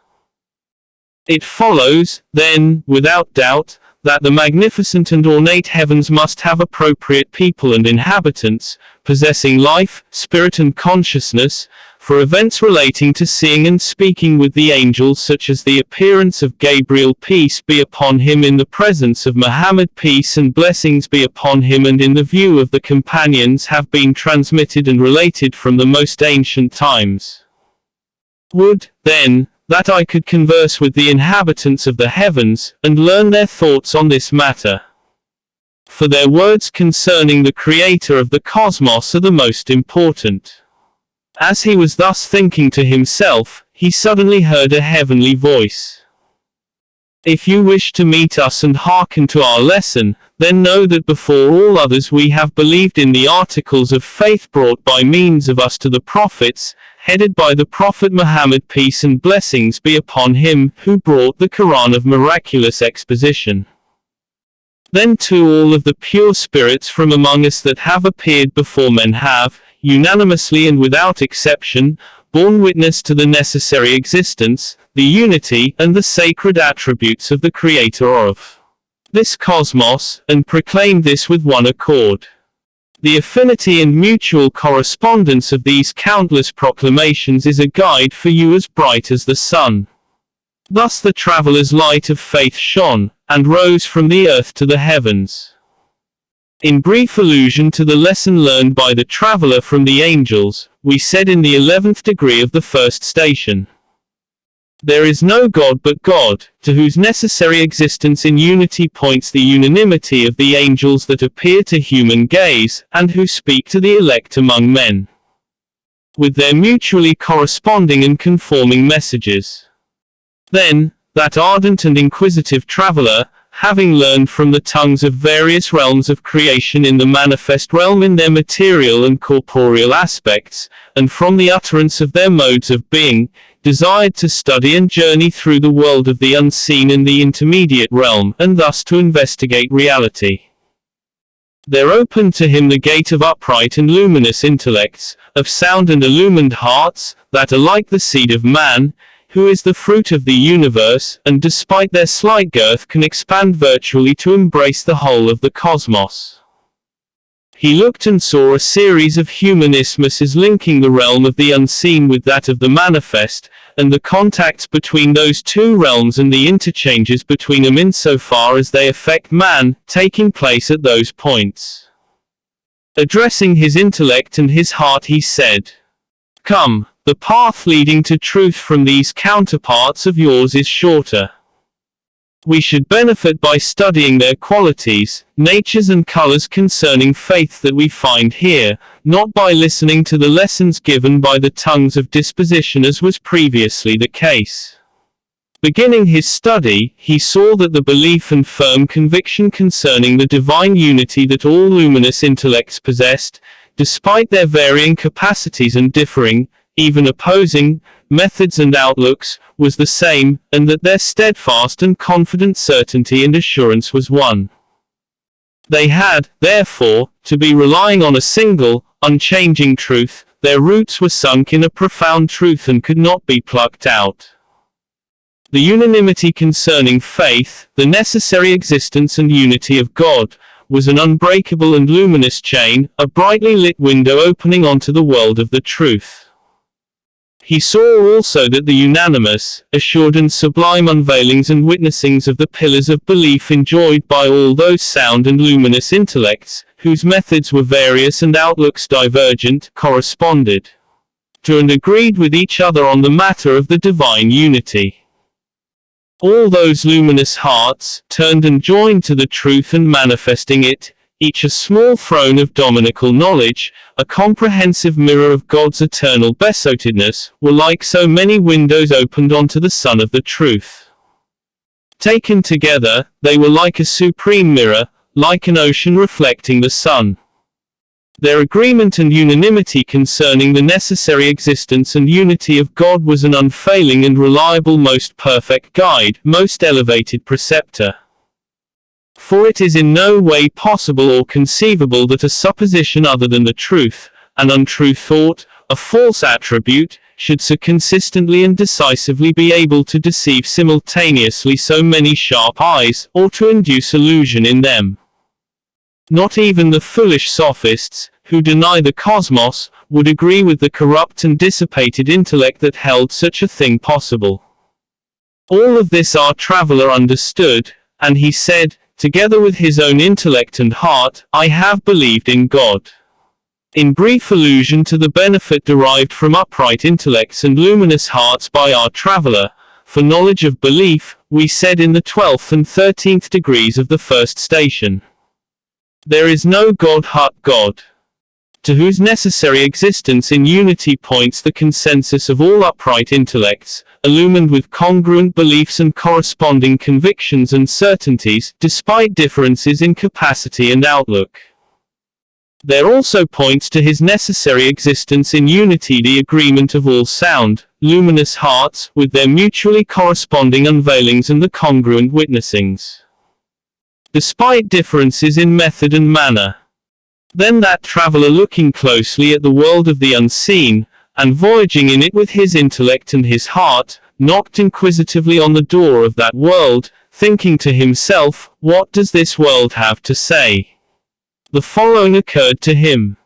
It follows, then, without doubt, that the magnificent and ornate heavens must have appropriate people and inhabitants, possessing life, spirit and consciousness, for events relating to seeing and speaking with the angels such as the appearance of Gabriel peace be upon him in the presence of Muhammad peace and blessings be upon him and in the view of the companions have been transmitted and related from the most ancient times. Would, then, that I could converse with the inhabitants of the heavens, and learn their thoughts on this matter. For their words concerning the Creator of the cosmos are the most important. As he was thus thinking to himself, he suddenly heard a heavenly voice. If you wish to meet us and hearken to our lesson, then know that before all others we have believed in the articles of faith brought by means of us to the prophets, headed by the Prophet Muhammad peace and blessings be upon him, who brought the Quran of miraculous exposition. Then too all of the pure spirits from among us that have appeared before men have, unanimously and without exception, borne witness to the necessary existence, the unity, and the sacred attributes of the Creator of this cosmos, and proclaimed this with one accord. The affinity and mutual correspondence of these countless proclamations is a guide for you as bright as the sun. Thus the traveler's light of faith shone, and rose from the earth to the heavens. In brief allusion to the lesson learned by the traveler from the angels, we said in the 11th degree of the first station, there is no God but God, to whose necessary existence in unity points the unanimity of the angels that appear to human gaze, and who speak to the elect among men, with their mutually corresponding and conforming messages. Then, that ardent and inquisitive traveler, having learned from the tongues of various realms of creation in the manifest realm in their material and corporeal aspects, and from the utterance of their modes of being, desired to study and journey through the world of the unseen and the intermediate realm, and thus to investigate reality. There opened to him the gate of upright and luminous intellects, of sound and illumined hearts, that are like the seed of man, who is the fruit of the universe, and despite their slight girth can expand virtually to embrace the whole of the cosmos. He looked and saw a series of human isthmuses linking the realm of the unseen with that of the manifest, and the contacts between those two realms and the interchanges between them insofar as they affect man, taking place at those points. Addressing his intellect and his heart he said, "Come, the path leading to truth from these counterparts of yours is shorter. We should benefit by studying their qualities, natures and colors concerning faith that we find here, not by listening to the lessons given by the tongues of disposition as was previously the case. Beginning his study, he saw that the belief and firm conviction concerning the divine unity that all luminous intellects possessed, despite their varying capacities and differing, even opposing, methods and outlooks, was the same, and that their steadfast and confident certainty and assurance was one. They had, therefore, to be relying on a single, unchanging truth. Their roots were sunk in a profound truth and could not be plucked out. The unanimity concerning faith, the necessary existence and unity of God, was an unbreakable and luminous chain, a brightly lit window opening onto the world of the truth. He saw also that the unanimous, assured and sublime unveilings and witnessings of the pillars of belief enjoyed by all those sound and luminous intellects, whose methods were various and outlooks divergent, corresponded to and agreed with each other on the matter of the divine unity. All those luminous hearts, turned and joined to the truth and manifesting it, each a small throne of dominical knowledge, a comprehensive mirror of God's eternal besotedness, were like so many windows opened onto the sun of the truth. Taken together, they were like a supreme mirror, like an ocean reflecting the sun. Their agreement and unanimity concerning the necessary existence and unity of God was an unfailing and reliable, most perfect guide, most elevated preceptor. For it is in no way possible or conceivable that a supposition other than the truth, an untrue thought, a false attribute, should so consistently and decisively be able to deceive simultaneously so many sharp eyes, or to induce illusion in them. Not even the foolish sophists, who deny the cosmos, would agree with the corrupt and dissipated intellect that held such a thing possible. All of this our traveler understood, and he said, together with his own intellect and heart, I have believed in God. In brief allusion to the benefit derived from upright intellects and luminous hearts by our traveler, for knowledge of belief, we said in the 12th and 13th degrees of the first station. There is no God but God, to whose necessary existence in unity points the consensus of all upright intellects, illumined with congruent beliefs and corresponding convictions and certainties, despite differences in capacity and outlook. There also points to his necessary existence in unity the agreement of all sound, luminous hearts, with their mutually corresponding unveilings and the congruent witnessings, despite differences in method and manner. Then that traveler, looking closely at the world of the unseen, and voyaging in it with his intellect and his heart, knocked inquisitively on the door of that world, thinking to himself, what does this world have to say? The following occurred to him.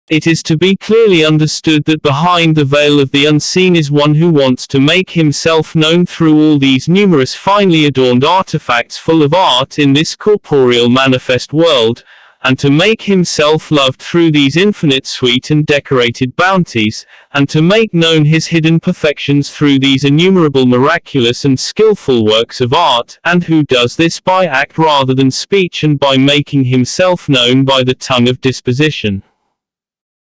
It is to be clearly understood that behind the veil of the unseen is one who wants to make himself known through all these numerous finely adorned artifacts full of art in this corporeal manifest world, and to make himself loved through these infinite sweet and decorated bounties, and to make known his hidden perfections through these innumerable miraculous and skillful works of art, and who does this by act rather than speech, and by making himself known by the tongue of disposition.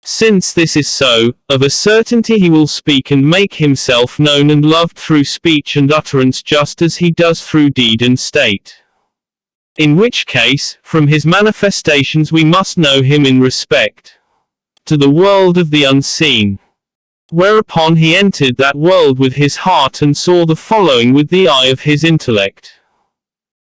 Since this is so, of a certainty he will speak and make himself known and loved through speech and utterance, just as he does through deed and state. In which case, from his manifestations we must know him in respect to the world of the unseen. Whereupon he entered that world with his heart and saw the following with the eye of his intellect.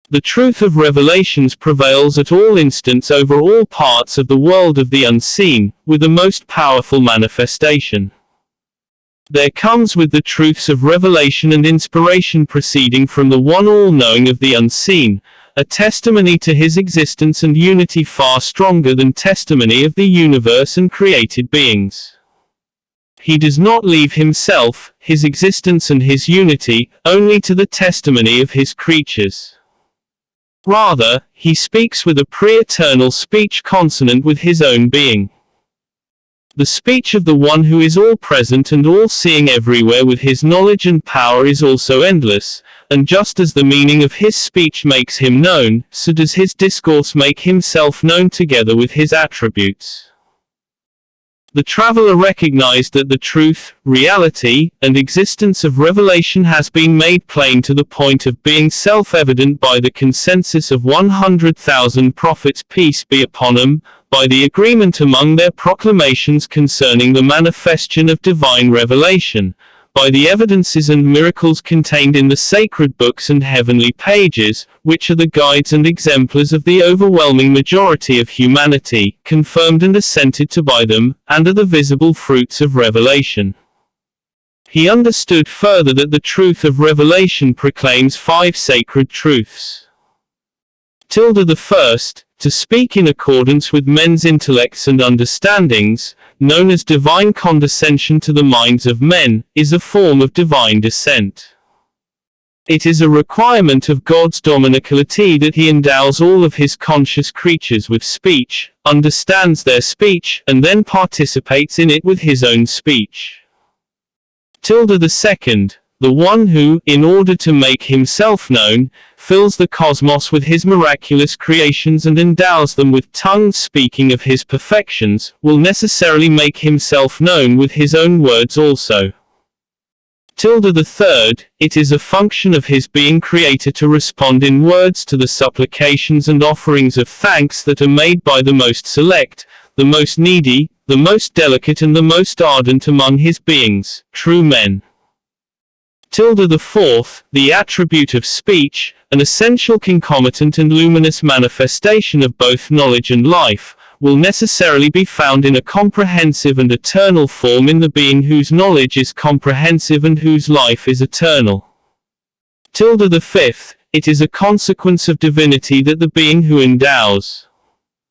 The truth of revelations prevails at all instants over all parts of the world of the unseen, with a most powerful manifestation. There comes with the truths of revelation and inspiration proceeding from the one all-knowing of the unseen, a testimony to his existence and unity far stronger than testimony of the universe and created beings. He does not leave himself, his existence and his unity, only to the testimony of his creatures. Rather, he speaks with a pre-eternal speech consonant with his own being. The speech of the one who is all-present and all-seeing everywhere with his knowledge and power is also endless, and just as the meaning of his speech makes him known, so does his discourse make himself known together with his attributes. The traveler recognized that the truth, reality, and existence of revelation has been made plain to the point of being self-evident by the consensus of 100,000 prophets, peace be upon them, by the agreement among their proclamations concerning the manifestation of divine revelation, by the evidences and miracles contained in the sacred books and heavenly pages, which are the guides and exemplars of the overwhelming majority of humanity, confirmed and assented to by them, and are the visible fruits of revelation. He understood further that the truth of revelation proclaims 5 sacred truths. The first, to speak in accordance with men's intellects and understandings, known as divine condescension to the minds of men, is a form of divine descent. It is a requirement of God's dominicality that he endows all of his conscious creatures with speech, understands their speech, and then participates in it with his own speech. The second, the one who, in order to make himself known, fills the cosmos with his miraculous creations and endows them with tongues speaking of his perfections, will necessarily make himself known with his own words also. The third, it is a function of his being creator to respond in words to the supplications and offerings of thanks that are made by the most select, the most needy, the most delicate and the most ardent among his beings, true men. The fourth, the attribute of speech, an essential concomitant and luminous manifestation of both knowledge and life, will necessarily be found in a comprehensive and eternal form in the being whose knowledge is comprehensive and whose life is eternal. The fifth, it is a consequence of divinity that the being who endows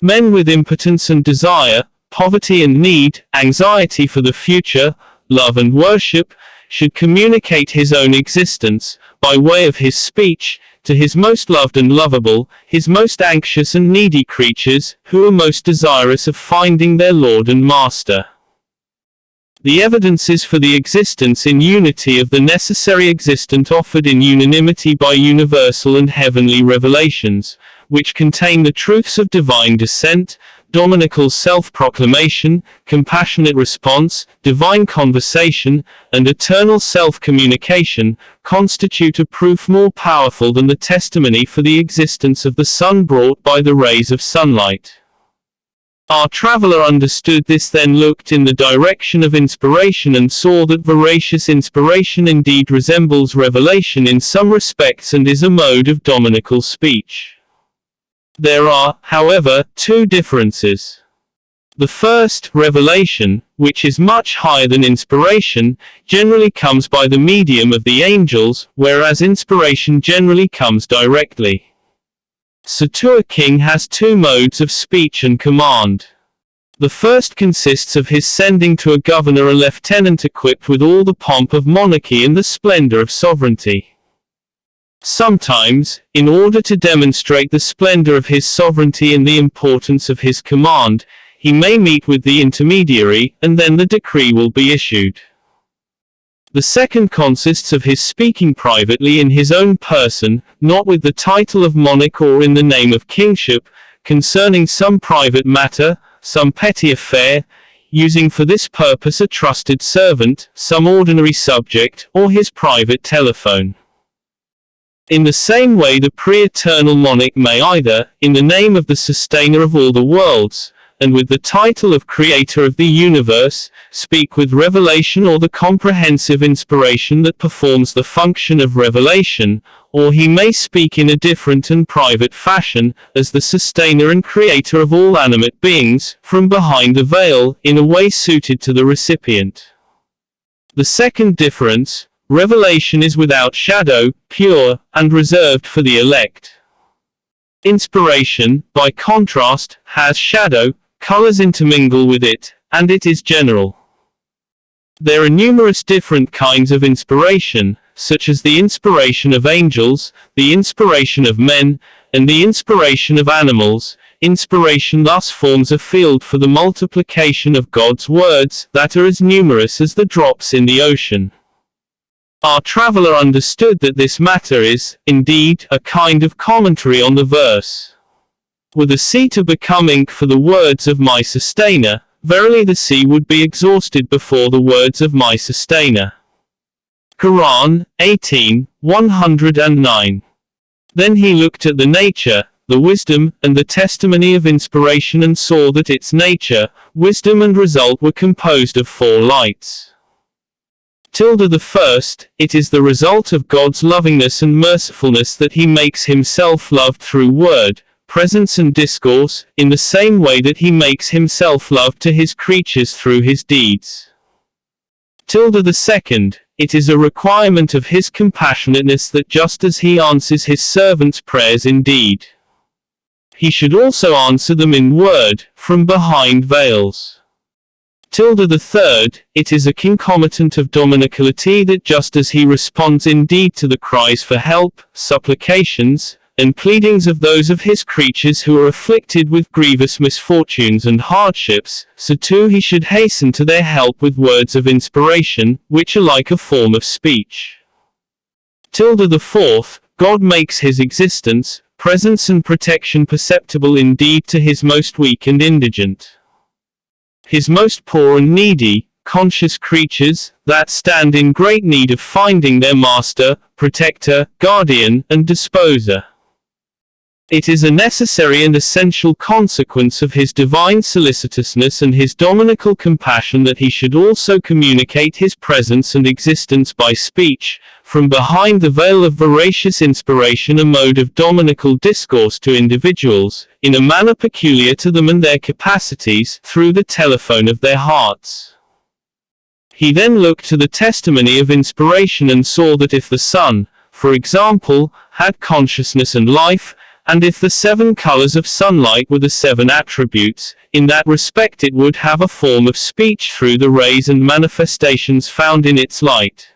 men with impotence and desire, poverty and need, anxiety for the future, love and worship, should communicate his own existence, by way of his speech, to his most loved and lovable, his most anxious and needy creatures, who are most desirous of finding their Lord and Master. The evidences for the existence in unity of the necessary existent offered in unanimity by universal and heavenly revelations, which contain the truths of divine descent, dominical self-proclamation, compassionate response, divine conversation, and eternal self-communication, constitute a proof more powerful than the testimony for the existence of the sun brought by the rays of sunlight. Our traveler understood this, then looked in the direction of inspiration and saw that veracious inspiration indeed resembles revelation in some respects and is a mode of dominical speech. There are, however, 2 differences. The first, revelation, which is much higher than inspiration, generally comes by the medium of the angels, whereas inspiration generally comes directly. A king has 2 modes of speech and command. The first consists of his sending to a governor a lieutenant equipped with all the pomp of monarchy and the splendor of sovereignty. Sometimes, in order to demonstrate the splendor of his sovereignty and the importance of his command, he may meet with the intermediary, and then the decree will be issued. The second consists of his speaking privately in his own person, not with the title of monarch or in the name of kingship, concerning some private matter, some petty affair, using for this purpose a trusted servant, some ordinary subject, or his private telephone. In the same way the pre-eternal monarch may either, in the name of the sustainer of all the worlds, and with the title of creator of the universe, speak with revelation or the comprehensive inspiration that performs the function of revelation, or he may speak in a different and private fashion, as the sustainer and creator of all animate beings, from behind the veil, in a way suited to the recipient. The second difference, revelation is without shadow, pure, and reserved for the elect. Inspiration, by contrast, has shadow, colors intermingle with it, and it is general. There are numerous different kinds of inspiration, such as the inspiration of angels, the inspiration of men, and the inspiration of animals. Inspiration thus forms a field for the multiplication of God's words, that are as numerous as the drops in the ocean. Our traveller understood that this matter is, indeed, a kind of commentary on the verse. Were the sea to become ink for the words of my sustainer, verily the sea would be exhausted before the words of my sustainer. Quran 18:109. Then he looked at the nature, the wisdom, and the testimony of inspiration and saw that its nature, wisdom and result were composed of 4 lights. The first, it is the result of God's lovingness and mercifulness that he makes himself loved through word, presence and discourse, in the same way that he makes himself loved to his creatures through his deeds. The second, it is a requirement of his compassionateness that just as he answers his servants' prayers in deed, he should also answer them in word, from behind veils. The third, it is a concomitant of dominicality that just as he responds indeed to the cries for help, supplications, and pleadings of those of his creatures who are afflicted with grievous misfortunes and hardships, so too he should hasten to their help with words of inspiration, which are like a form of speech. The fourth, God makes his existence, presence and protection perceptible indeed to his most weak and indigent, his most poor and needy, conscious creatures, that stand in great need of finding their master, protector, guardian, and disposer. It is a necessary and essential consequence of his divine solicitousness and his dominical compassion that he should also communicate his presence and existence by speech, from behind the veil of veracious inspiration, a mode of dominical discourse to individuals, in a manner peculiar to them and their capacities, through the telephone of their hearts. He then looked to the testimony of inspiration and saw that if the sun, for example, had consciousness and life, and if the 7 colors of sunlight were the 7 attributes, in that respect it would have a form of speech through the rays and manifestations found in its light.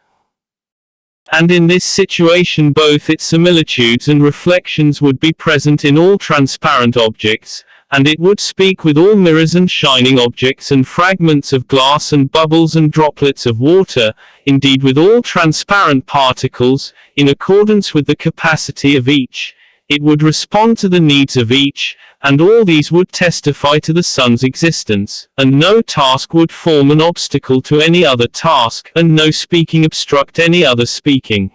And in this situation both its similitudes and reflections would be present in all transparent objects, and it would speak with all mirrors and shining objects and fragments of glass and bubbles and droplets of water, indeed with all transparent particles, in accordance with the capacity of each. It would respond to the needs of each, and all these would testify to the sun's existence, and no task would form an obstacle to any other task, and no speaking obstruct any other speaking.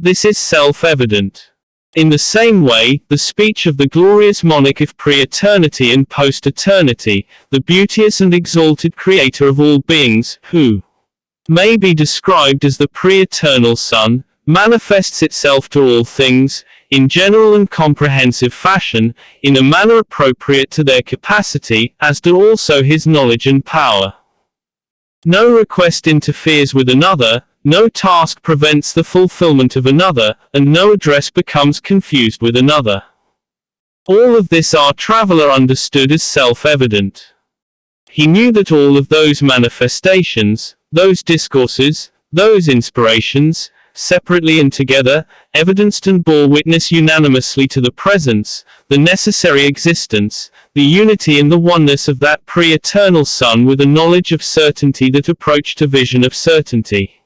This is self-evident. In the same way, the speech of the glorious monarch of pre-eternity and post-eternity, the beauteous and exalted creator of all beings, who may be described as the pre-eternal Sun, manifests itself to all things, in general and comprehensive fashion, in a manner appropriate to their capacity, as do also his knowledge and power. No request interferes with another, no task prevents the fulfillment of another, and no address becomes confused with another. All of this our traveller understood as self-evident. He knew that all of those manifestations, those discourses, those inspirations, separately and together, evidenced and bore witness unanimously to the presence, the necessary existence, the unity and the oneness of that pre-eternal Sun with a knowledge of certainty that approached a vision of certainty.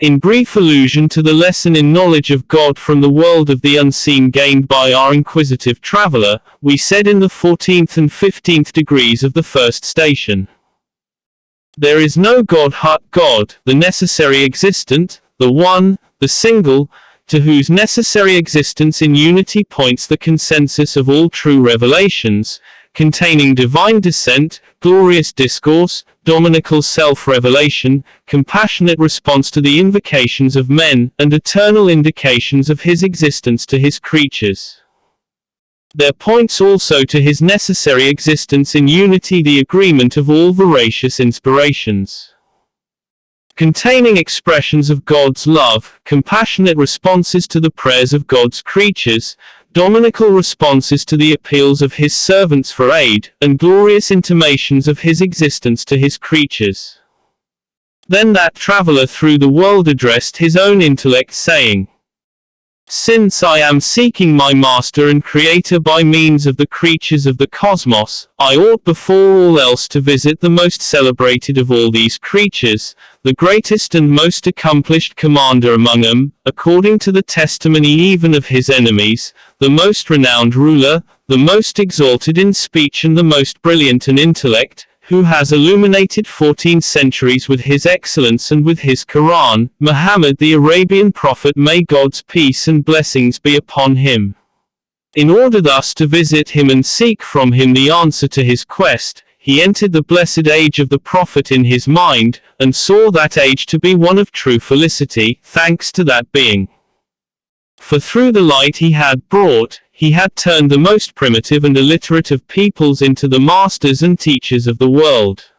In brief allusion to the lesson in knowledge of God from the world of the unseen gained by our inquisitive traveller, we said in the 14th and 15th degrees of the first station, there is no God but God, the necessary existent, the one, the single, to whose necessary existence in unity points the consensus of all true revelations, containing divine descent, glorious discourse, dominical self-revelation, compassionate response to the invocations of men, and eternal indications of his existence to his creatures. There points also to his necessary existence in unity the agreement of all veracious inspirations, containing expressions of God's love, compassionate responses to the prayers of God's creatures, dominical responses to the appeals of his servants for aid, and glorious intimations of his existence to his creatures. Then that traveller through the world addressed his own intellect saying, Since I am seeking my master and creator by means of the creatures of the cosmos, I ought before all else to visit the most celebrated of all these creatures, the greatest and most accomplished commander among them, according to the testimony even of his enemies, the most renowned ruler, the most exalted in speech and the most brilliant in intellect, who has illuminated 14 centuries with his excellence and with his Quran, Muhammad the Arabian prophet, may God's peace and blessings be upon him. In order thus to visit him and seek from him the answer to his quest, he entered the blessed age of the prophet in his mind, and saw that age to be one of true felicity, thanks to that being. For through the light he had brought, he had turned the most primitive and illiterate of peoples into the masters and teachers of the world.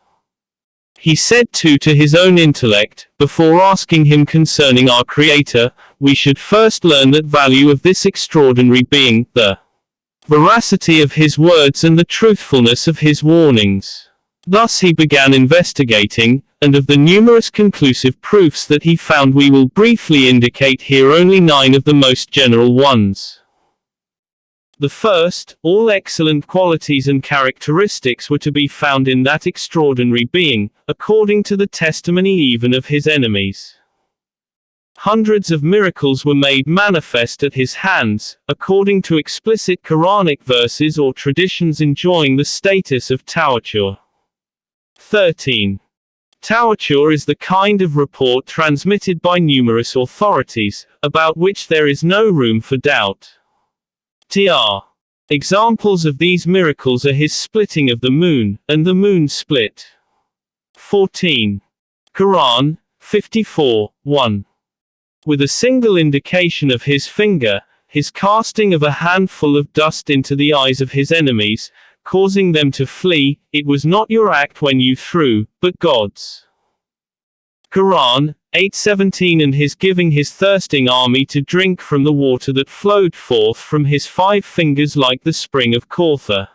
He said too to his own intellect, before asking him concerning our Creator, we should first learn that value of this extraordinary being, the veracity of his words and the truthfulness of his warnings. Thus he began investigating, and of the numerous conclusive proofs that he found we will briefly indicate here only 9 of the most general ones. The first, all excellent qualities and characteristics were to be found in that extraordinary being, according to the testimony even of his enemies. Hundreds of miracles were made manifest at his hands, according to explicit Quranic verses or traditions enjoying the status of tawatur. 13. Tawatur is the kind of report transmitted by numerous authorities, about which there is no room for doubt. Tr. Examples of these miracles are his splitting of the moon, and the moon split. 14. Quran 54:1. With a single indication of his finger, his casting of a handful of dust into the eyes of his enemies, causing them to flee, it was not your act when you threw, but God's. Quran 8:17, and his giving his thirsting army to drink from the water that flowed forth from his 5 fingers like the spring of Kauthar.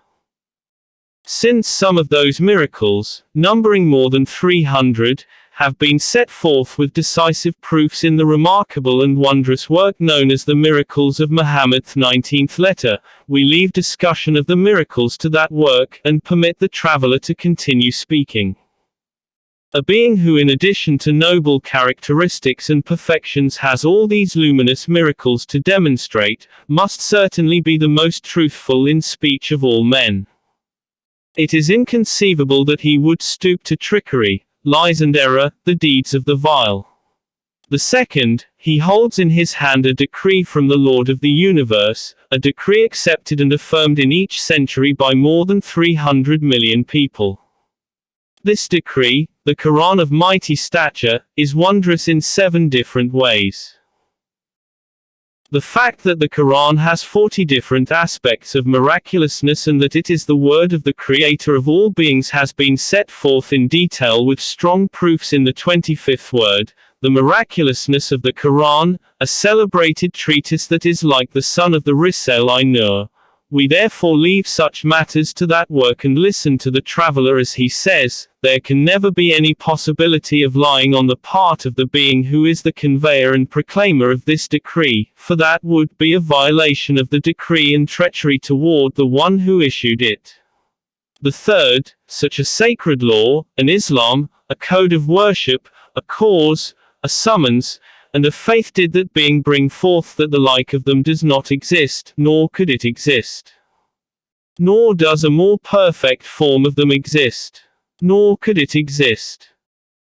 Since some of those miracles, numbering more than 300, have been set forth with decisive proofs in the remarkable and wondrous work known as the Miracles of Muhammad's 19th letter, we leave discussion of the miracles to that work, and permit the traveler to continue speaking. A being who, in addition to noble characteristics and perfections, has all these luminous miracles to demonstrate, must certainly be the most truthful in speech of all men. It is inconceivable that he would stoop to trickery, lies and error, the deeds of the vile. The second, he holds in his hand a decree from the Lord of the universe, a decree accepted and affirmed in each century by more than 300 million people. This decree, the Quran of mighty stature, is wondrous in 7 different ways. The fact that the Quran has 40 different aspects of miraculousness and that it is the word of the Creator of all beings has been set forth in detail with strong proofs in the 25th word, the miraculousness of the Quran, a celebrated treatise that is like the sun of the Risale-i Nur. We therefore leave such matters to that work and listen to the traveler as he says, there can never be any possibility of lying on the part of the being who is the conveyor and proclaimer of this decree, for that would be a violation of the decree and treachery toward the one who issued it. The third, such a sacred law, an Islam, a code of worship, a cause, a summons, and a faith did that being bring forth that the like of them does not exist, nor could it exist. Nor does a more perfect form of them exist. Nor could it exist.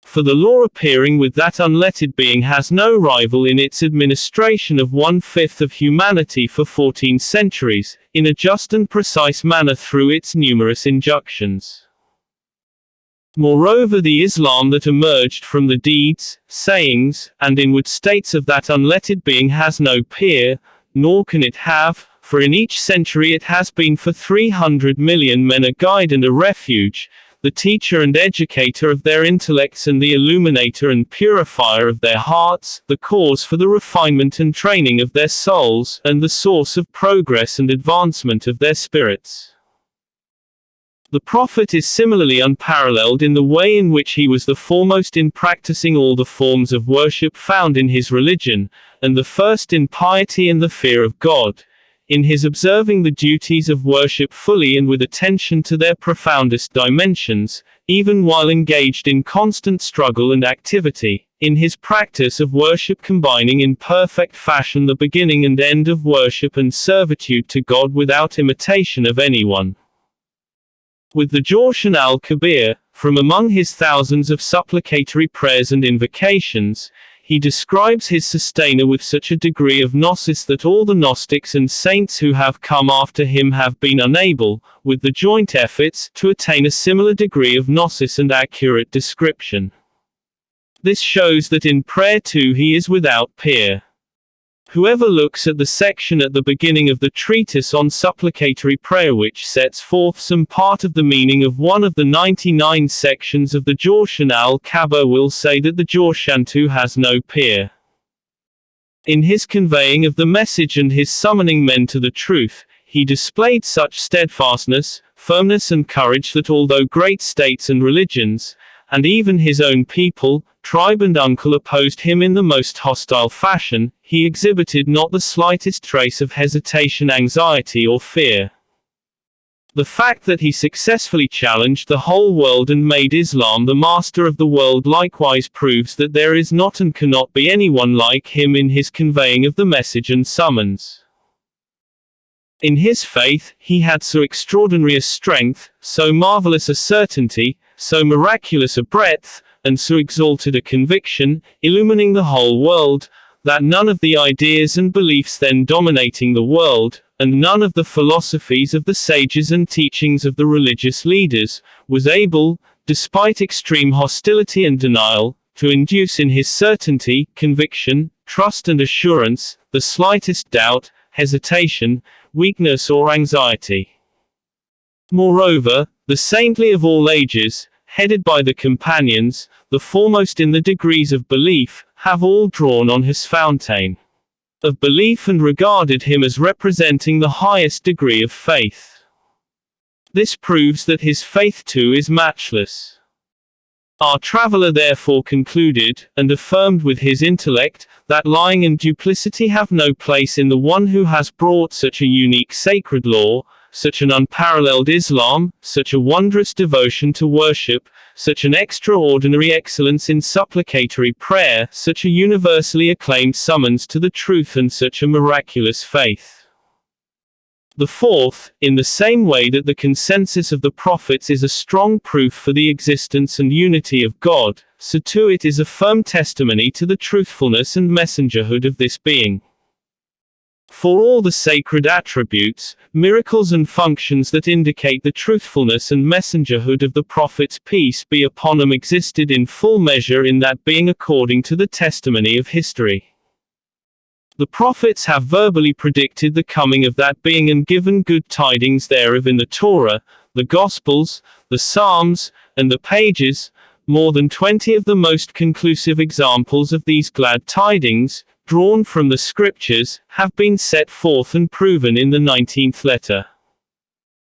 For the law appearing with that unlettered being has no rival in its administration of 1/5 of humanity for 14 centuries, in a just and precise manner through its numerous injunctions. Moreover, the Islam that emerged from the deeds, sayings, and inward states of that unlettered being has no peer, nor can it have, for in each century it has been for 300 million men a guide and a refuge, the teacher and educator of their intellects and the illuminator and purifier of their hearts, the cause for the refinement and training of their souls, and the source of progress and advancement of their spirits. The Prophet is similarly unparalleled in the way in which he was the foremost in practicing all the forms of worship found in his religion, and the first in piety and the fear of God, in his observing the duties of worship fully and with attention to their profoundest dimensions, even while engaged in constant struggle and activity, in his practice of worship combining in perfect fashion the beginning and end of worship and servitude to God without imitation of anyone. With the Jawshan al-Kabir, from among his thousands of supplicatory prayers and invocations, he describes his sustainer with such a degree of gnosis that all the Gnostics and saints who have come after him have been unable, with the joint efforts, to attain a similar degree of gnosis and accurate description. This shows that in prayer too he is without peer. Whoever looks at the section at the beginning of the treatise on supplicatory prayer which sets forth some part of the meaning of one of the 99 sections of the Jawshan al-Kabir will say that the Jawshantu has no peer. In his conveying of the message and his summoning men to the truth, he displayed such steadfastness, firmness and courage that although great states and religions, and even his own people, tribe and uncle opposed him in the most hostile fashion, he exhibited not the slightest trace of hesitation, anxiety or fear. The fact that he successfully challenged the whole world and made Islam the master of the world likewise proves that there is not and cannot be anyone like him in his conveying of the message and summons. In his faith, he had so extraordinary a strength, so marvelous a certainty, so miraculous a breadth, and so exalted a conviction, illumining the whole world, that none of the ideas and beliefs then dominating the world, and none of the philosophies of the sages and teachings of the religious leaders, was able, despite extreme hostility and denial, to induce in his certainty, conviction, trust and assurance, the slightest doubt, hesitation, weakness or anxiety. Moreover, the saintly of all ages, headed by the companions, the foremost in the degrees of belief, have all drawn on his fountain of belief and regarded him as representing the highest degree of faith. This proves that his faith too is matchless. Our traveller therefore concluded, and affirmed with his intellect, that lying and duplicity have no place in the one who has brought such a unique sacred law, such an unparalleled Islam, such a wondrous devotion to worship, such an extraordinary excellence in supplicatory prayer, such a universally acclaimed summons to the truth and such a miraculous faith. The fourth, in the same way that the consensus of the prophets is a strong proof for the existence and unity of God, so too it is a firm testimony to the truthfulness and messengerhood of this being. For all the sacred attributes, miracles and functions that indicate the truthfulness and messengerhood of the prophets peace be upon him existed in full measure in that being according to the testimony of history. The prophets have verbally predicted the coming of that being and given good tidings thereof in the Torah, the Gospels, the Psalms, and the pages. More than 20 of the most conclusive examples of these glad tidings, drawn from the scriptures, have been set forth and proven in the 19th letter.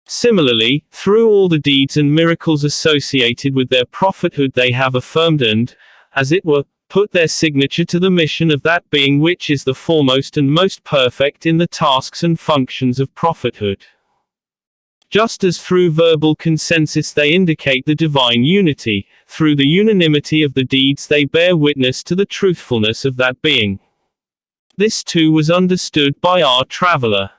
Similarly, through all the deeds and miracles associated with their prophethood they have affirmed and, as it were, put their signature to the mission of that being which is the foremost and most perfect in the tasks and functions of prophethood. Just as through verbal consensus they indicate the divine unity, through the unanimity of the deeds they bear witness to the truthfulness of that being. This too was understood by our traveller.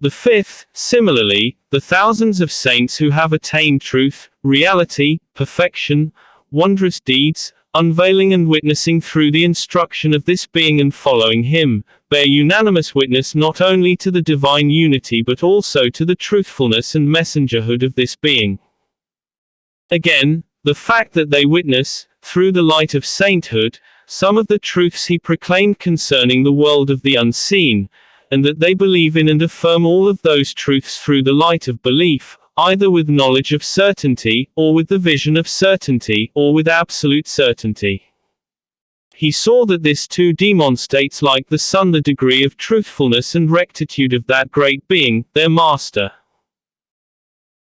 The fifth, similarly, the thousands of saints who have attained truth, reality, perfection, wondrous deeds, unveiling and witnessing through the instruction of this being and following him, bear unanimous witness not only to the divine unity but also to the truthfulness and messengerhood of this being. Again, the fact that they witness, through the light of sainthood, some of the truths he proclaimed concerning the world of the unseen, and that they believe in and affirm all of those truths through the light of belief, either with knowledge of certainty, or with the vision of certainty, or with absolute certainty. He saw that this too demonstrates like the sun the degree of truthfulness and rectitude of that great being, their master.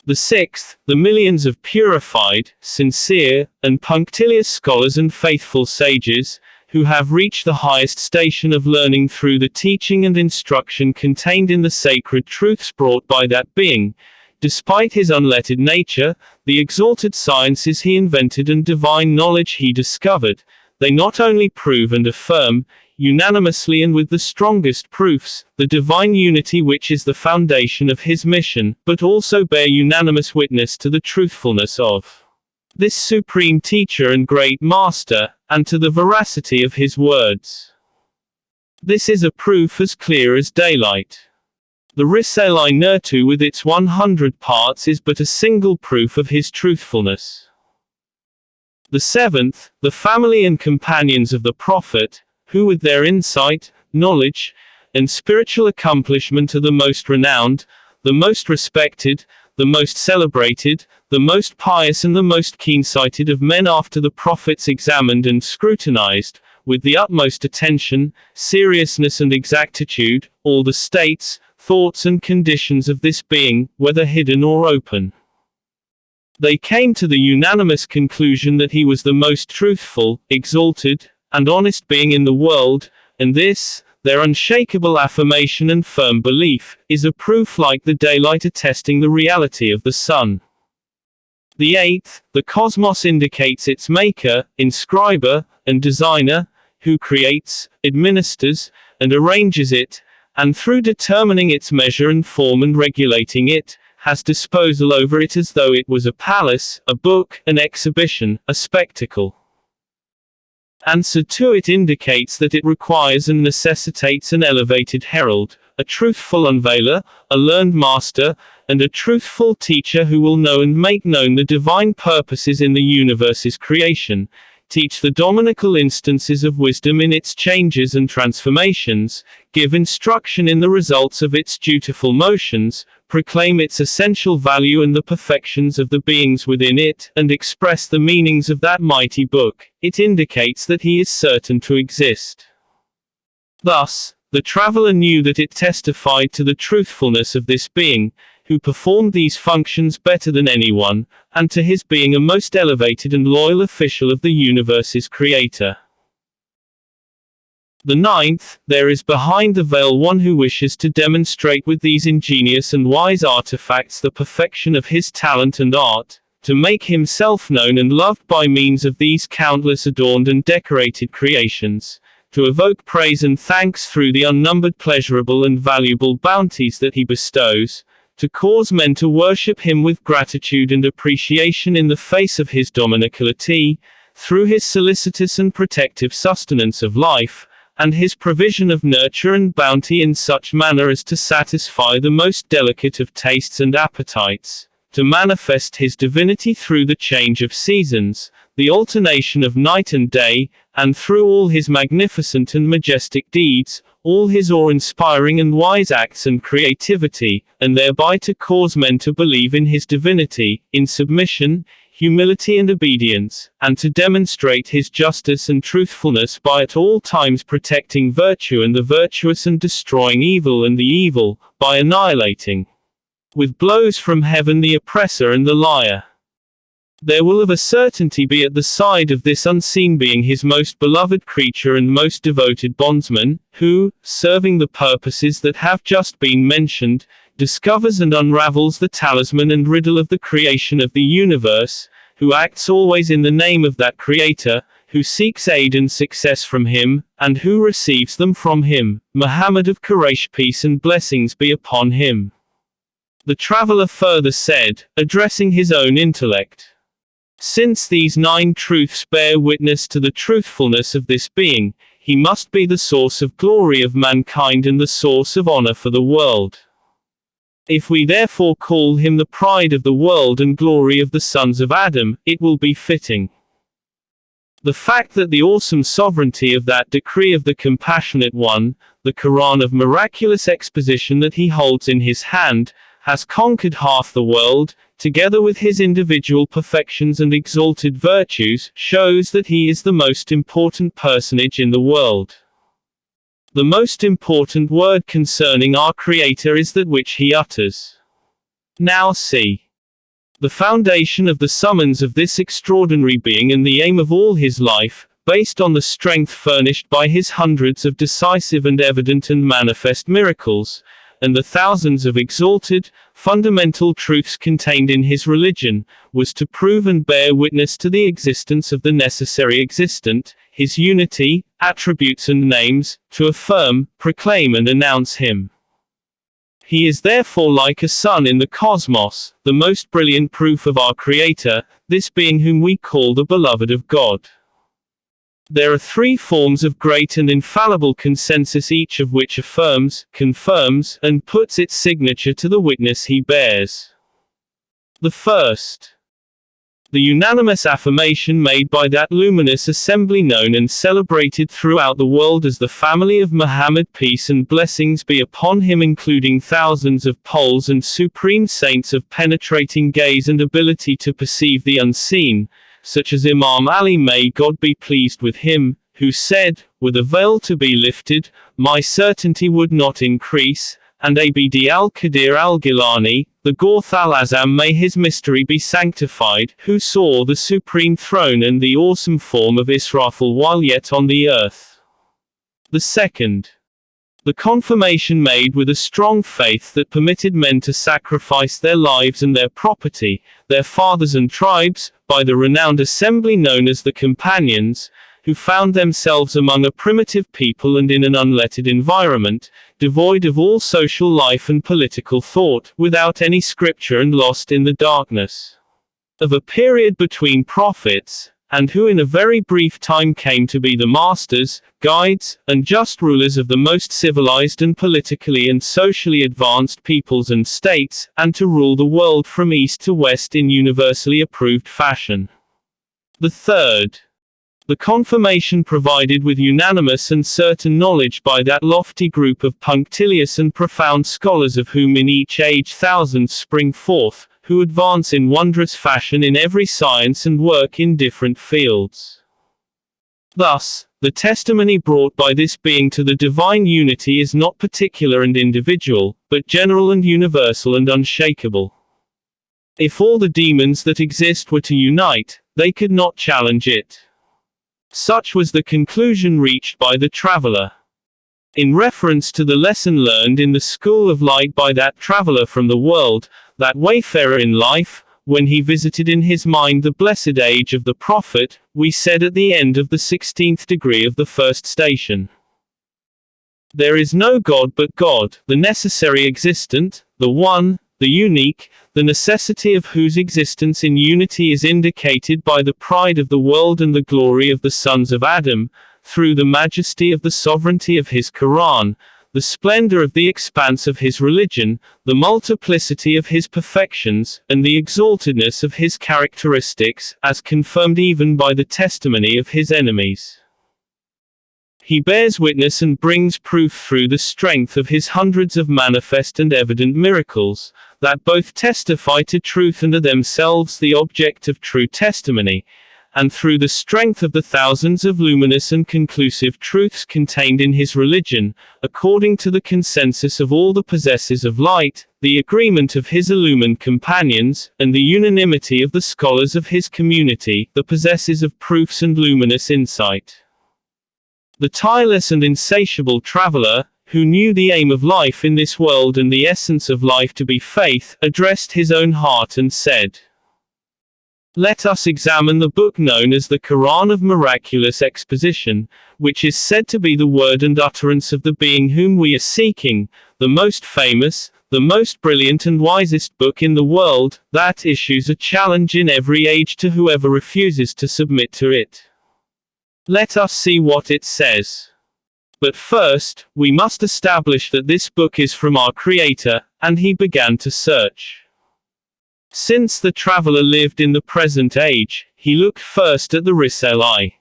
The sixth, the millions of purified, sincere, and punctilious scholars and faithful sages, who have reached the highest station of learning through the teaching and instruction contained in the sacred truths brought by that being. Despite his unlettered nature, the exalted sciences he invented and divine knowledge he discovered, they not only prove and affirm, unanimously and with the strongest proofs, the divine unity which is the foundation of his mission, but also bear unanimous witness to the truthfulness of this supreme teacher and great master, and to the veracity of his words. This is a proof as clear as daylight. The Risale-i Nur with its 100 parts is but a single proof of his truthfulness. The seventh, the family and companions of the Prophet, who with their insight, knowledge, and spiritual accomplishment are the most renowned, the most respected, the most celebrated, the most pious and the most keen-sighted of men after the prophets examined and scrutinized, with the utmost attention, seriousness and exactitude, all the states, thoughts and conditions of this being, whether hidden or open. They came to the unanimous conclusion that he was the most truthful, exalted, and honest being in the world, and this, their unshakable affirmation and firm belief, is a proof like the daylight attesting the reality of the sun. The eighth, the cosmos indicates its maker, inscriber, and designer, who creates, administers, and arranges it, and through determining its measure and form and regulating it, has disposal over it as though it was a palace, a book, an exhibition, a spectacle. Answer to it indicates that it requires and necessitates an elevated herald, a truthful unveiler, a learned master, and a truthful teacher who will know and make known the divine purposes in the universe's creation, teach the dominical instances of wisdom in its changes and transformations, give instruction in the results of its dutiful motions, proclaim its essential value and the perfections of the beings within it, and express the meanings of that mighty book. It indicates that he is certain to exist. Thus, the traveler knew that it testified to the truthfulness of this being, who performed these functions better than anyone, and to his being a most elevated and loyal official of the universe's creator. The ninth, there is behind the veil one who wishes to demonstrate with these ingenious and wise artifacts the perfection of his talent and art, to make himself known and loved by means of these countless adorned and decorated creations, to evoke praise and thanks through the unnumbered pleasurable and valuable bounties that he bestows, to cause men to worship him with gratitude and appreciation in the face of his dominicality, through his solicitous and protective sustenance of life, and his provision of nurture and bounty in such manner as to satisfy the most delicate of tastes and appetites, to manifest his divinity through the change of seasons, the alternation of night and day, and through all his magnificent and majestic deeds, all his awe-inspiring and wise acts and creativity, and thereby to cause men to believe in his divinity, in submission, humility and obedience, and to demonstrate his justice and truthfulness by at all times protecting virtue and the virtuous and destroying evil and the evil, by annihilating with blows from heaven the oppressor and the liar. There will of a certainty be at the side of this unseen being his most beloved creature and most devoted bondsman, who, serving the purposes that have just been mentioned, discovers and unravels the talisman and riddle of the creation of the universe, who acts always in the name of that creator, who seeks aid and success from him, and who receives them from him. Muhammad of Quraysh, peace and blessings be upon him. The traveler further said, addressing his own intellect, since these 9 truths bear witness to the truthfulness of this being, he must be the source of glory of mankind and the source of honor for the world. If we therefore call him the pride of the world and glory of the sons of Adam, it will be fitting. The fact that the awesome sovereignty of that decree of the Compassionate One, the Quran of miraculous exposition that he holds in his hand, has conquered half the world, together with his individual perfections and exalted virtues, shows that he is the most important personage in the world. The most important word concerning our Creator is that which he utters. Now see. The foundation of the summons of this extraordinary being and the aim of all his life, based on the strength furnished by his hundreds of decisive and evident and manifest miracles, and the thousands of exalted, fundamental truths contained in his religion, was to prove and bear witness to the existence of the necessary existent, his unity, attributes and names, to affirm, proclaim and announce him. He is therefore like a sun in the cosmos, the most brilliant proof of our Creator, this being whom we call the beloved of God. There are three forms of great and infallible consensus, each of which affirms, confirms, and puts its signature to the witness he bears. The first, the unanimous affirmation made by that luminous assembly known and celebrated throughout the world as the family of Muhammad, peace and blessings be upon him, including thousands of Poles and supreme saints of penetrating gaze and ability to perceive the unseen, such as Imam Ali, may God be pleased with him, who said, "Were the veil to be lifted, my certainty would not increase," and Abd al-Qadir al-Gilani, the Gawth al-Azam, may his mystery be sanctified, who saw the supreme throne and the awesome form of Israfil while yet on the earth. The second, the confirmation made with a strong faith that permitted men to sacrifice their lives and their property, their fathers and tribes, by the renowned assembly known as the Companions, who found themselves among a primitive people and in an unlettered environment, devoid of all social life and political thought, without any scripture and lost in the darkness of a period between prophets, and who in a very brief time came to be the masters, guides, and just rulers of the most civilized and politically and socially advanced peoples and states, and to rule the world from east to west in universally approved fashion. The third, the confirmation provided with unanimous and certain knowledge by that lofty group of punctilious and profound scholars of whom in each age thousands spring forth, who advance in wondrous fashion in every science and work in different fields. Thus, the testimony brought by this being to the divine unity is not particular and individual, but general and universal and unshakable. If all the demons that exist were to unite, they could not challenge it. Such was the conclusion reached by the traveler. In reference to the lesson learned in the school of light by that traveler from the world, that wayfarer in life, when he visited in his mind the blessed age of the Prophet, we said at the end of the 16th degree of the first station, there is no God but God, the necessary existent, the one, the unique, the necessity of whose existence in unity is indicated by the pride of the world and the glory of the sons of Adam, through the majesty of the sovereignty of his Quran, the splendor of the expanse of his religion, the multiplicity of his perfections, and the exaltedness of his characteristics, as confirmed even by the testimony of his enemies. He bears witness and brings proof through the strength of his hundreds of manifest and evident miracles, that both testify to truth and are themselves the object of true testimony, and through the strength of the thousands of luminous and conclusive truths contained in his religion, according to the consensus of all the possessors of light, the agreement of his illumined companions, and the unanimity of the scholars of his community, the possessors of proofs and luminous insight. The tireless and insatiable traveler, who knew the aim of life in this world and the essence of life to be faith, addressed his own heart and said, "Let us examine the book known as the Quran of miraculous exposition, which is said to be the word and utterance of the being whom we are seeking, the most famous, the most brilliant and wisest book in the world, that issues a challenge in every age to whoever refuses to submit to it. Let us see what it says. But first, we must establish that this book is from our Creator," and he began to search. Since the traveler lived in the present age, he looked first at the Risale-i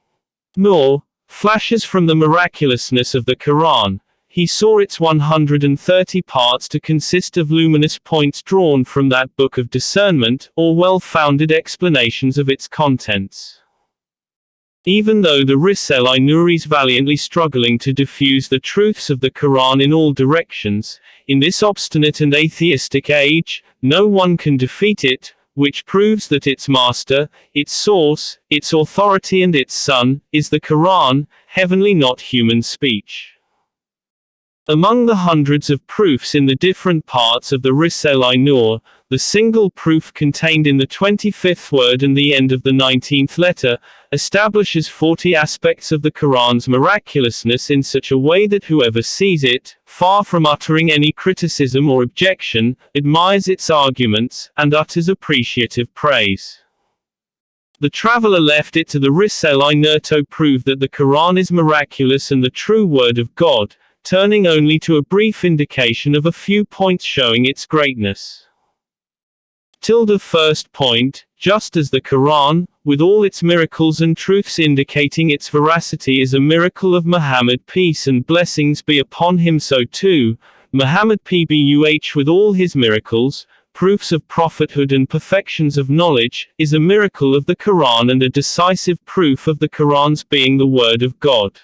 Nur, flashes from the miraculousness of the Quran. He saw its 130 parts to consist of luminous points drawn from that book of discernment, or well-founded explanations of its contents. Even though the Risale-i Nur is valiantly struggling to diffuse the truths of the Quran in all directions, in this obstinate and atheistic age, no one can defeat it, which proves that its master, its source, its authority and its son, is the Quran, heavenly not human speech. Among the hundreds of proofs in the different parts of the Risale-i Nur, the single proof contained in the 25th word and the end of the 19th letter, establishes 40 aspects of the Quran's miraculousness in such a way that whoever sees it, far from uttering any criticism or objection, admires its arguments, and utters appreciative praise. The traveler left it to the Risale-i Nur to prove that the Quran is miraculous and the true word of God, turning only to a brief indication of a few points showing its greatness. First point, just as the Quran, with all its miracles and truths indicating its veracity is a miracle of Muhammad, peace and blessings be upon him, so too, Muhammad PBUH with all his miracles, proofs of prophethood and perfections of knowledge, is a miracle of the Quran and a decisive proof of the Quran's being the word of God.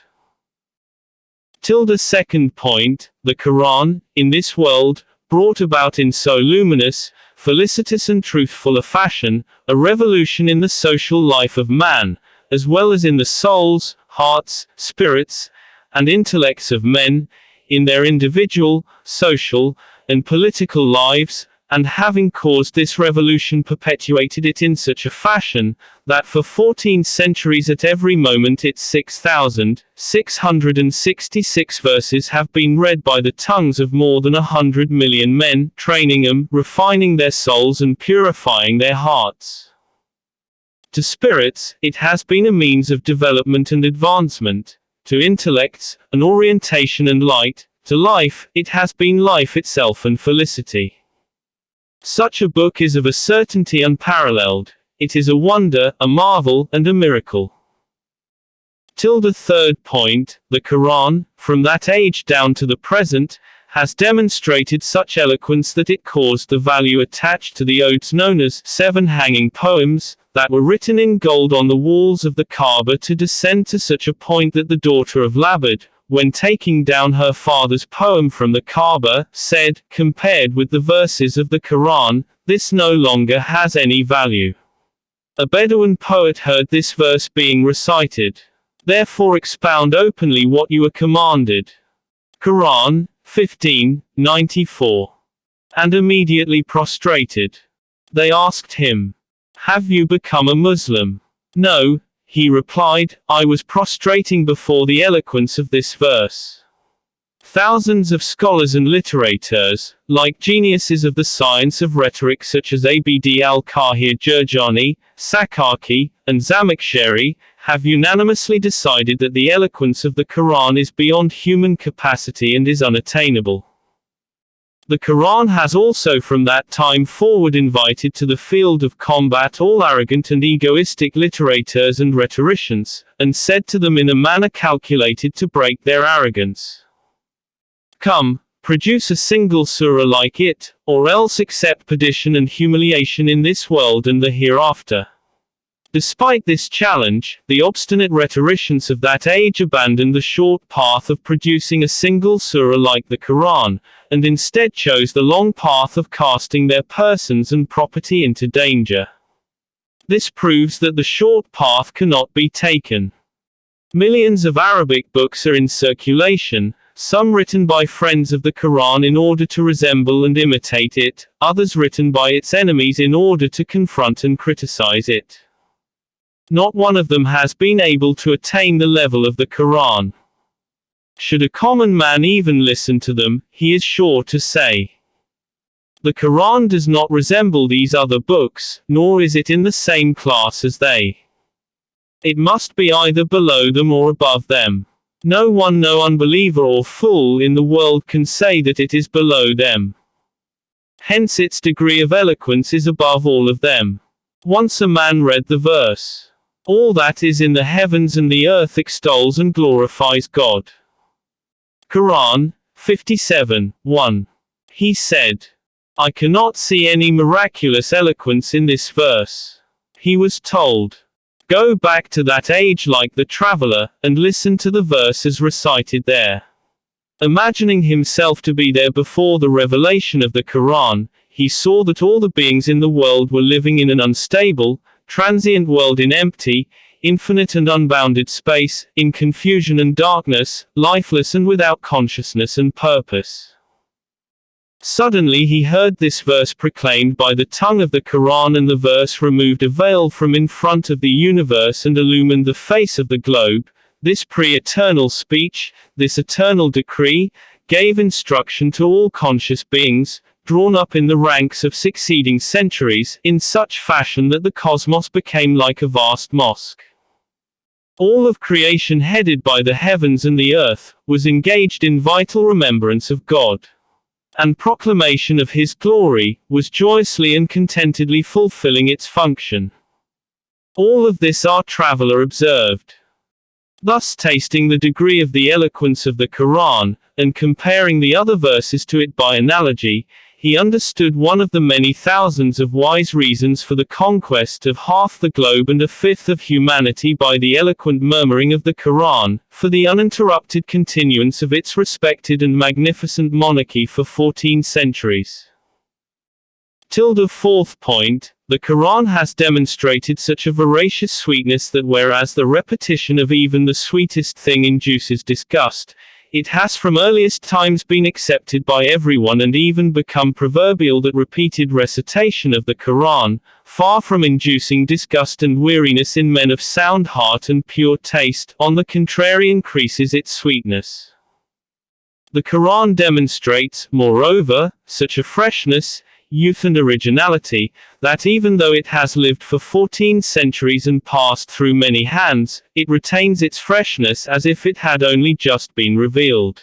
Second point, the Quran, in this world, brought about in so luminous, felicitous and truthful a fashion, a revolution in the social life of man, as well as in the souls, hearts, spirits, and intellects of men, in their individual, social, and political lives, and having caused this revolution perpetuated it in such a fashion, that for 14 centuries at every moment its 6,666 verses have been read by the tongues of more than 100 million men, training them, refining their souls and purifying their hearts. To spirits, it has been a means of development and advancement. To intellects, an orientation and light. To life, it has been life itself and felicity. Such a book is of a certainty unparalleled. It is a wonder, a marvel, and a miracle. Third point, the Quran, from that age down to the present, has demonstrated such eloquence that it caused the value attached to the odes known as 7 hanging poems, that were written in gold on the walls of the Kaaba to descend to such a point that the daughter of Labid, when taking down her father's poem from the Kaaba, said, compared with the verses of the Quran, this no longer has any value. A Bedouin poet heard this verse being recited. Therefore expound openly what you are commanded. Quran, 15:94. And immediately prostrated. They asked him, have you become a Muslim? No, he replied, I was prostrating before the eloquence of this verse. Thousands of scholars and literateurs, like geniuses of the science of rhetoric such as Abd al-Qahir Jurjani, Sakaki, and Zamakhshari, have unanimously decided that the eloquence of the Quran is beyond human capacity and is unattainable. The Quran has also from that time forward invited to the field of combat all arrogant and egoistic literateurs and rhetoricians, and said to them in a manner calculated to break their arrogance, come, produce a single surah like it, or else accept perdition and humiliation in this world and the hereafter. Despite this challenge, the obstinate rhetoricians of that age abandoned the short path of producing a single surah like the Quran, and instead chose the long path of casting their persons and property into danger. This proves that the short path cannot be taken. Millions of Arabic books are in circulation, some written by friends of the Quran in order to resemble and imitate it, others written by its enemies in order to confront and criticize it. Not one of them has been able to attain the level of the Quran. Should a common man even listen to them, he is sure to say, the Quran does not resemble these other books, nor is it in the same class as they. It must be either below them or above them. No one, no unbeliever or fool in the world can say that it is below them. Hence its degree of eloquence is above all of them. Once a man read the verse, all that is in the heavens and the earth extols and glorifies God. Quran, 57:1. He said, I cannot see any miraculous eloquence in this verse. He was told, go back to that age like the traveler, and listen to the verses recited there. Imagining himself to be there before the revelation of the Quran, he saw that all the beings in the world were living in an unstable, transient world in empty, infinite and unbounded space, in confusion and darkness, lifeless and without consciousness and purpose. Suddenly he heard this verse proclaimed by the tongue of the Quran, and the verse removed a veil from in front of the universe and illumined the face of the globe. This pre-eternal speech, this eternal decree, gave instruction to all conscious beings, drawn up in the ranks of succeeding centuries, in such fashion that the cosmos became like a vast mosque. All of creation, headed by the heavens and the earth, was engaged in vital remembrance of God, and proclamation of His glory, was joyously and contentedly fulfilling its function. All of this our traveler observed. Thus, tasting the degree of the eloquence of the Quran, and comparing the other verses to it by analogy, he understood one of the many thousands of wise reasons for the conquest of half the globe and a fifth of humanity by the eloquent murmuring of the Quran, for the uninterrupted continuance of its respected and magnificent monarchy for 14 centuries. Fourth point, the Quran has demonstrated such a voracious sweetness that whereas the repetition of even the sweetest thing induces disgust, it has from earliest times been accepted by everyone and even become proverbial that repeated recitation of the Quran, far from inducing disgust and weariness in men of sound heart and pure taste, on the contrary increases its sweetness. The Quran demonstrates, moreover, such a freshness, youth and originality, that even though it has lived for 14 centuries and passed through many hands, it retains its freshness as if it had only just been revealed.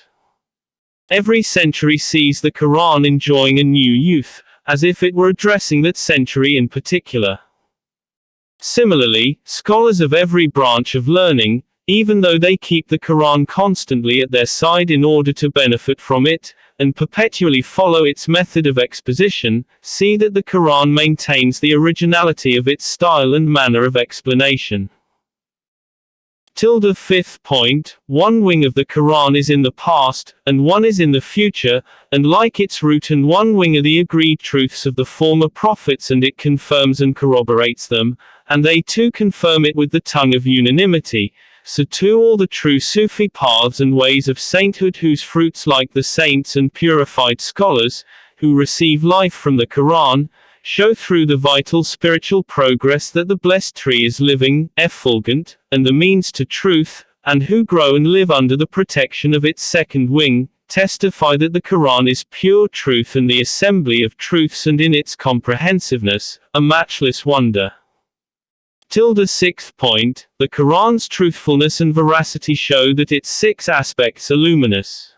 Every century sees the Quran enjoying a new youth, as if it were addressing that century in particular. Similarly, scholars of every branch of learning, even though they keep the Quran constantly at their side in order to benefit from it, and perpetually follow its method of exposition, see that the Quran maintains the originality of its style and manner of explanation. Fifth point, one wing of the Quran is in the past, and one is in the future, and like its root and one wing are the agreed truths of the former prophets, and it confirms and corroborates them, and they too confirm it with the tongue of unanimity. So too all the true Sufi paths and ways of sainthood, whose fruits like the saints and purified scholars, who receive life from the Quran, show through the vital spiritual progress that the blessed tree is living, effulgent, and the means to truth, and who grow and live under the protection of its second wing, testify that the Quran is pure truth and the assembly of truths, and in its comprehensiveness, a matchless wonder. Sixth point, the Quran's truthfulness and veracity show that its 6 aspects are luminous.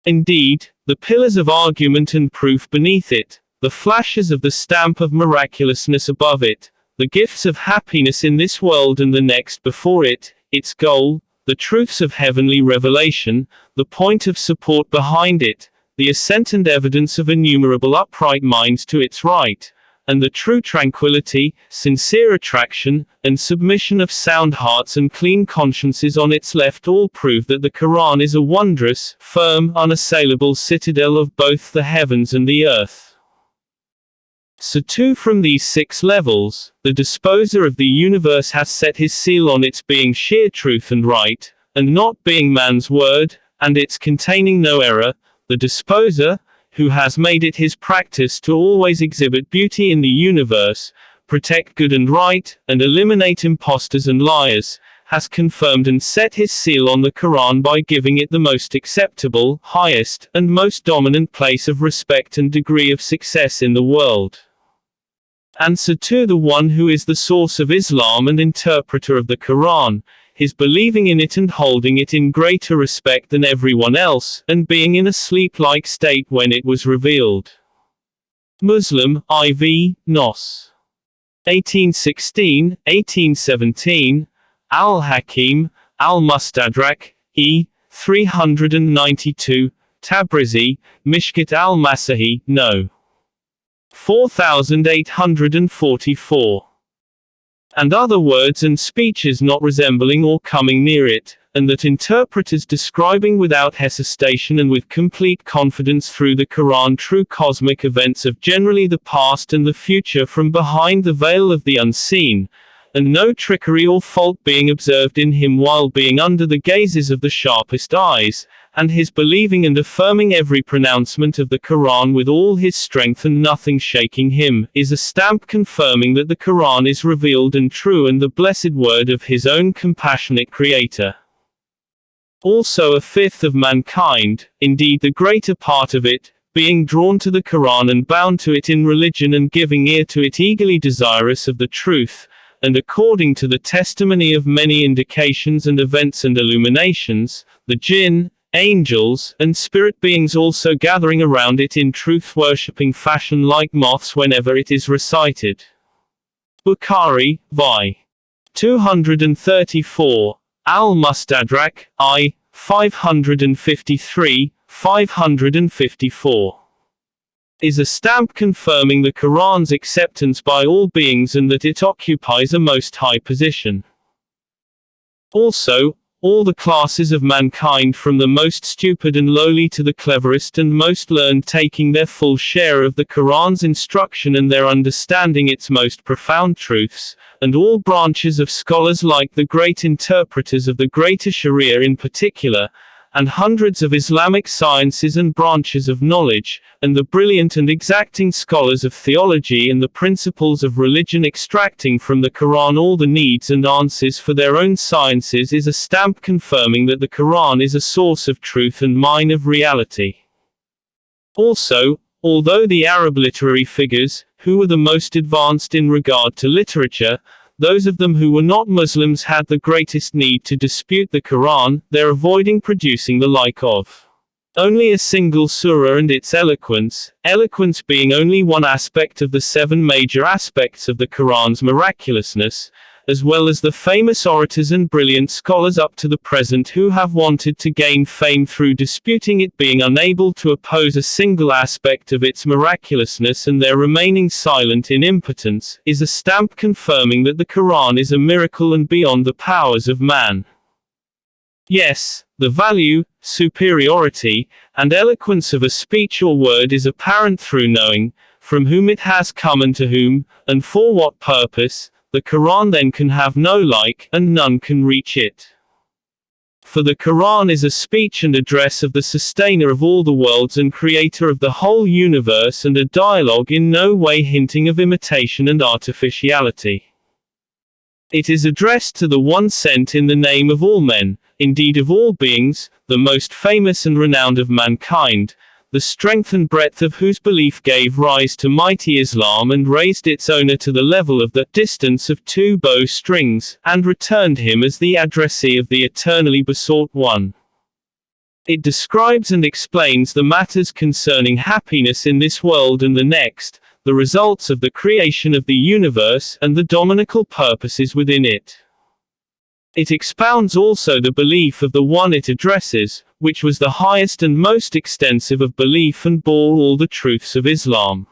Indeed, the pillars of argument and proof beneath it, the flashes of the stamp of miraculousness above it, the gifts of happiness in this world and the next before it, its goal, the truths of heavenly revelation, the point of support behind it, the assent and evidence of innumerable upright minds to its right, and the true tranquility, sincere attraction, and submission of sound hearts and clean consciences on its left, all prove that the Quran is a wondrous, firm, unassailable citadel of both the heavens and the earth. So too from these 6 levels, the disposer of the universe has set his seal on its being sheer truth and right, and not being man's word, and its containing no error, the disposer, who has made it his practice to always exhibit beauty in the universe, protect good and right, and eliminate impostors and liars, has confirmed and set his seal on the Quran by giving it the most acceptable, highest, and most dominant place of respect and degree of success in the world. And so too the one who is the source of Islam and interpreter of the Quran, his believing in it and holding it in greater respect than everyone else, and being in a sleep-like state when it was revealed. Muslim, IV, Nos. 1816, 1817, Al-Hakim, Al-Mustadrak, E. 392, Tabrizi, Mishkat al-Masahi, No. 4844. And other words and speeches not resembling or coming near it, and that interpreters describing without hesitation and with complete confidence through the Quran true cosmic events of generally the past and the future from behind the veil of the unseen, and no trickery or fault being observed in him while being under the gazes of the sharpest eyes, and his believing and affirming every pronouncement of the Quran with all his strength and nothing shaking him, is a stamp confirming that the Quran is revealed and true and the blessed word of his own compassionate Creator. Also a fifth of mankind, indeed the greater part of it, being drawn to the Quran and bound to it in religion and giving ear to it eagerly desirous of the truth, and according to the testimony of many indications and events and illuminations, the jinn, angels, and spirit beings also gathering around it in truth-worshipping fashion like moths whenever it is recited. Bukhari, vi. 234, Al-Mustadrak, I. 553, 554. Is a stamp confirming the Quran's acceptance by all beings and that it occupies a most high position. Also, all the classes of mankind from the most stupid and lowly to the cleverest and most learned taking their full share of the Quran's instruction and their understanding its most profound truths, and all branches of scholars like the great interpreters of the greater Sharia in particular, and hundreds of Islamic sciences and branches of knowledge, and the brilliant and exacting scholars of theology and the principles of religion extracting from the Quran all the needs and answers for their own sciences is a stamp confirming that the Quran is a source of truth and mine of reality. Also, although the Arab literary figures, who were the most advanced in regard to literature, those of them who were not Muslims had the greatest need to dispute the Quran, they're avoiding producing the like of only a single surah and its eloquence being only one aspect of the 7 major aspects of the Quran's miraculousness, as well as the famous orators and brilliant scholars up to the present who have wanted to gain fame through disputing it being unable to oppose a single aspect of its miraculousness and their remaining silent in impotence, is a stamp confirming that the Quran is a miracle and beyond the powers of man. Yes, the value, superiority, and eloquence of a speech or word is apparent through knowing, from whom it has come and to whom, and for what purpose. The Quran then can have no like, and none can reach it. For the Quran is a speech and address of the sustainer of all the worlds and creator of the whole universe and a dialogue in no way hinting of imitation and artificiality. It is addressed to the one sent in the name of all men, indeed of all beings, the most famous and renowned of mankind, the strength and breadth of whose belief gave rise to mighty Islam and raised its owner to the level of the distance of 2 bow strings, and returned him as the addressee of the eternally besought one. It describes and explains the matters concerning happiness in this world and the next, the results of the creation of the universe and the dominical purposes within it. It expounds also the belief of the one it addresses, which was the highest and most extensive of belief and bore all the truths of Islam.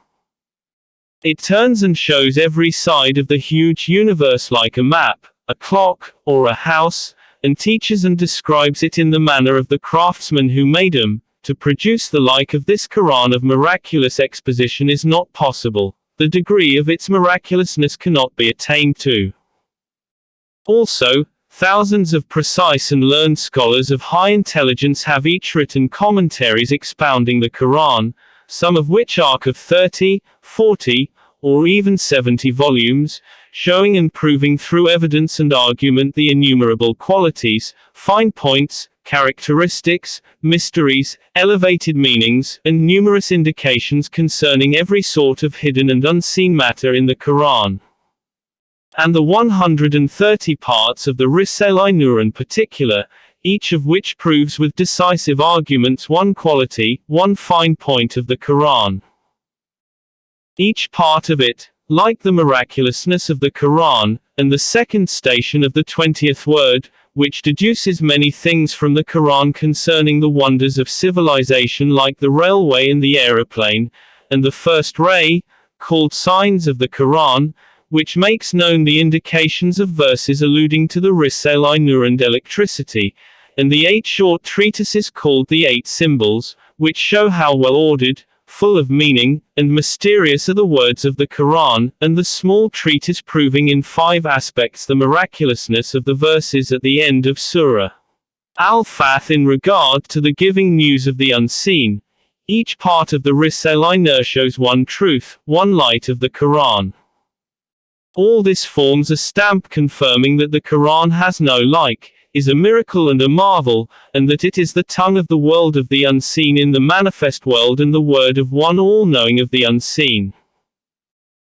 It turns and shows every side of the huge universe like a map, a clock, or a house, and teaches and describes it in the manner of the craftsman who made them. To produce the like of this Quran of miraculous exposition is not possible. The degree of its miraculousness cannot be attained to. Also, thousands of precise and learned scholars of high intelligence have each written commentaries expounding the Quran, some of which are of 30, 40, or even 70 volumes, showing and proving through evidence and argument the innumerable qualities, fine points, characteristics, mysteries, elevated meanings, and numerous indications concerning every sort of hidden and unseen matter in the Quran. And the 130 parts of the Risale-i Nur in particular, each of which proves with decisive arguments one quality, one fine point of the Quran. Each part of it, like the miraculousness of the Quran, and the second station of the 20th word, which deduces many things from the Quran concerning the wonders of civilization like the railway and the aeroplane, and the first ray, called signs of the Quran, which makes known the indications of verses alluding to the Risale-i Nur and electricity, and the 8 short treatises called the 8 symbols, which show how well ordered, full of meaning, and mysterious are the words of the Quran, and the small treatise proving in 5 aspects the miraculousness of the verses at the end of Surah Al-Fath in regard to the giving news of the unseen. Each part of the Risale-i Nur shows one truth, one light of the Quran. All this forms a stamp confirming that the Quran has no like, is a miracle and a marvel, and that it is the tongue of the world of the unseen in the manifest world and the word of one all-knowing of the unseen.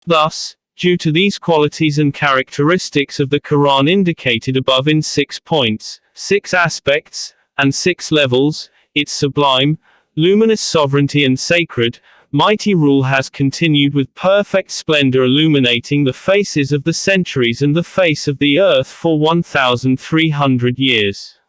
Thus, due to these qualities and characteristics of the Quran indicated above in 6 points, 6 aspects, and 6 levels, its sublime, luminous sovereignty and sacred, mighty rule has continued with perfect splendor, illuminating the faces of the centuries and the face of the earth for 1,300 years.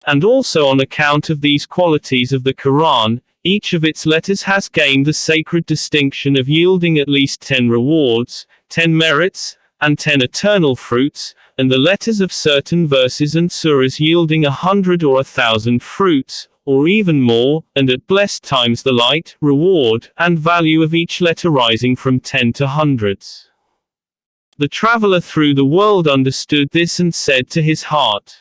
And also on account of these qualities of the Quran, each of its letters has gained the sacred distinction of yielding at least 10 rewards, 10 merits, and 10 eternal fruits, and the letters of certain verses and surahs yielding 100 or 1,000 fruits, or even more, and at blessed times the light, reward, and value of each letter rising from 10 to hundreds. The traveler through the world understood this and said to his heart,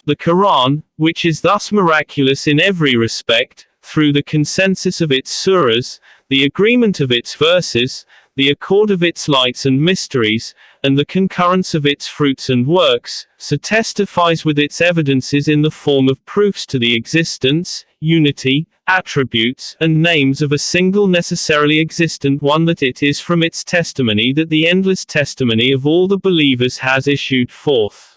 the Quran, which is thus miraculous in every respect, through the consensus of its surahs, the agreement of its verses, the accord of its lights and mysteries, and the concurrence of its fruits and works, so testifies with its evidences in the form of proofs to the existence, unity, attributes, and names of a single necessarily existent one, that it is from its testimony that the endless testimony of all the believers has issued forth.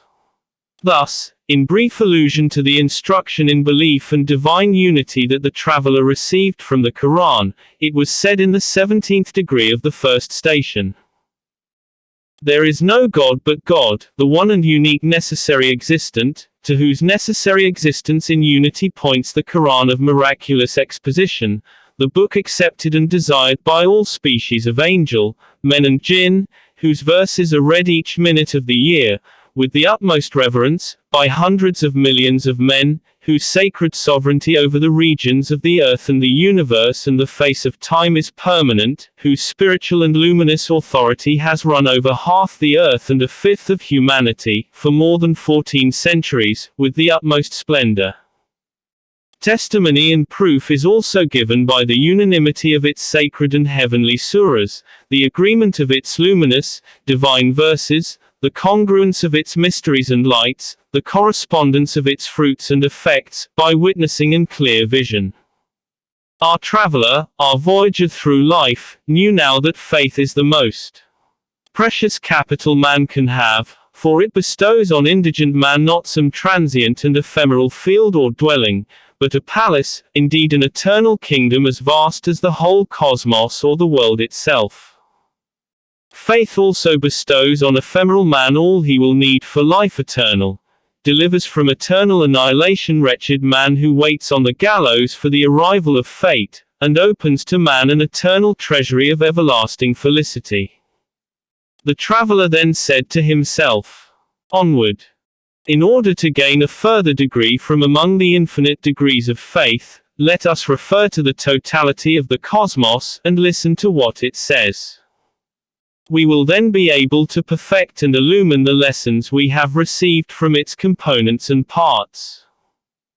Thus, in brief allusion to the instruction in belief and divine unity that the traveler received from the Quran, it was said in the 17th degree of the first station, there is no God but God, the one and unique necessary existent, to whose necessary existence in unity points the Quran of miraculous exposition, the book accepted and desired by all species of angel, men and jinn, whose verses are read each minute of the year, with the utmost reverence, by hundreds of millions of men, whose sacred sovereignty over the regions of the earth and the universe and the face of time is permanent, whose spiritual and luminous authority has run over half the earth and a fifth of humanity, for more than 14 centuries, with the utmost splendor. Testimony and proof is also given by the unanimity of its sacred and heavenly surahs, the agreement of its luminous, divine verses, the congruence of its mysteries and lights, the correspondence of its fruits and effects, by witnessing and clear vision. Our traveler, our voyager through life, knew now that faith is the most precious capital man can have, for it bestows on indigent man not some transient and ephemeral field or dwelling, but a palace, indeed an eternal kingdom as vast as the whole cosmos or the world itself. Faith also bestows on ephemeral man all he will need for life eternal, delivers from eternal annihilation wretched man who waits on the gallows for the arrival of fate, and opens to man an eternal treasury of everlasting felicity. The traveler then said to himself, onward. In order to gain a further degree from among the infinite degrees of faith, let us refer to the totality of the cosmos, and listen to what it says. We will then be able to perfect and illumine the lessons we have received from its components and parts.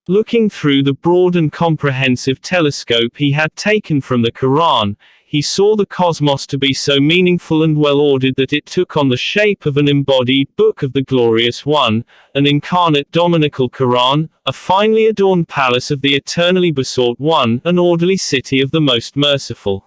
Looking through the broad and comprehensive telescope he had taken from the Quran, he saw the cosmos to be so meaningful and well-ordered that it took on the shape of an embodied book of the Glorious One, an incarnate dominical Quran, a finely adorned palace of the eternally besought One, an orderly city of the Most Merciful.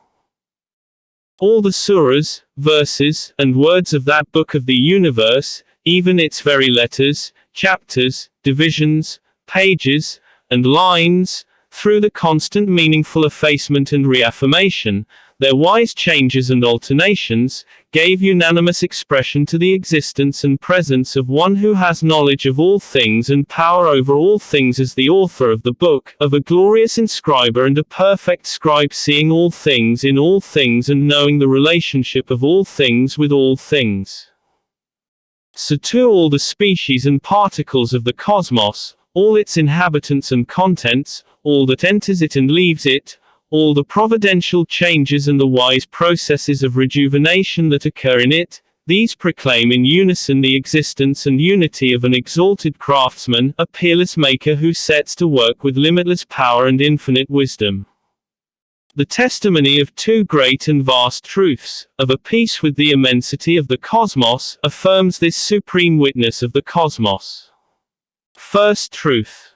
All the surahs, verses, and words of that book of the universe, even its very letters, chapters, divisions, pages, and lines, through the constant meaningful effacement and reaffirmation, their wise changes and alternations, gave unanimous expression to the existence and presence of one who has knowledge of all things and power over all things as the author of the book, of a glorious inscriber and a perfect scribe, seeing all things in all things and knowing the relationship of all things with all things. So too all the species and particles of the cosmos, all its inhabitants and contents, all that enters it and leaves it, all the providential changes and the wise processes of rejuvenation that occur in it, these proclaim in unison the existence and unity of an exalted craftsman, a peerless maker who sets to work with limitless power and infinite wisdom. The testimony of two great and vast truths, of a piece with the immensity of the cosmos, affirms this supreme witness of the cosmos. First truth.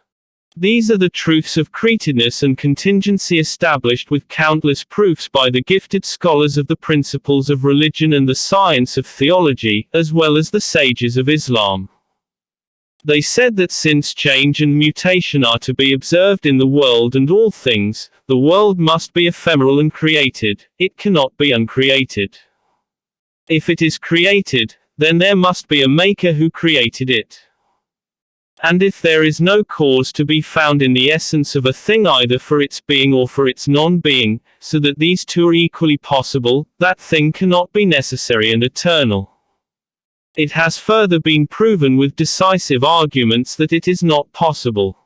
These are the truths of createdness and contingency established with countless proofs by the gifted scholars of the principles of religion and the science of theology, as well as the sages of Islam. They said that since change and mutation are to be observed in the world and all things, the world must be ephemeral and created, it cannot be uncreated. If it is created, then there must be a maker who created it. And if there is no cause to be found in the essence of a thing either for its being or for its non-being, so that these two are equally possible, that thing cannot be necessary and eternal. It has further been proven with decisive arguments that it is not possible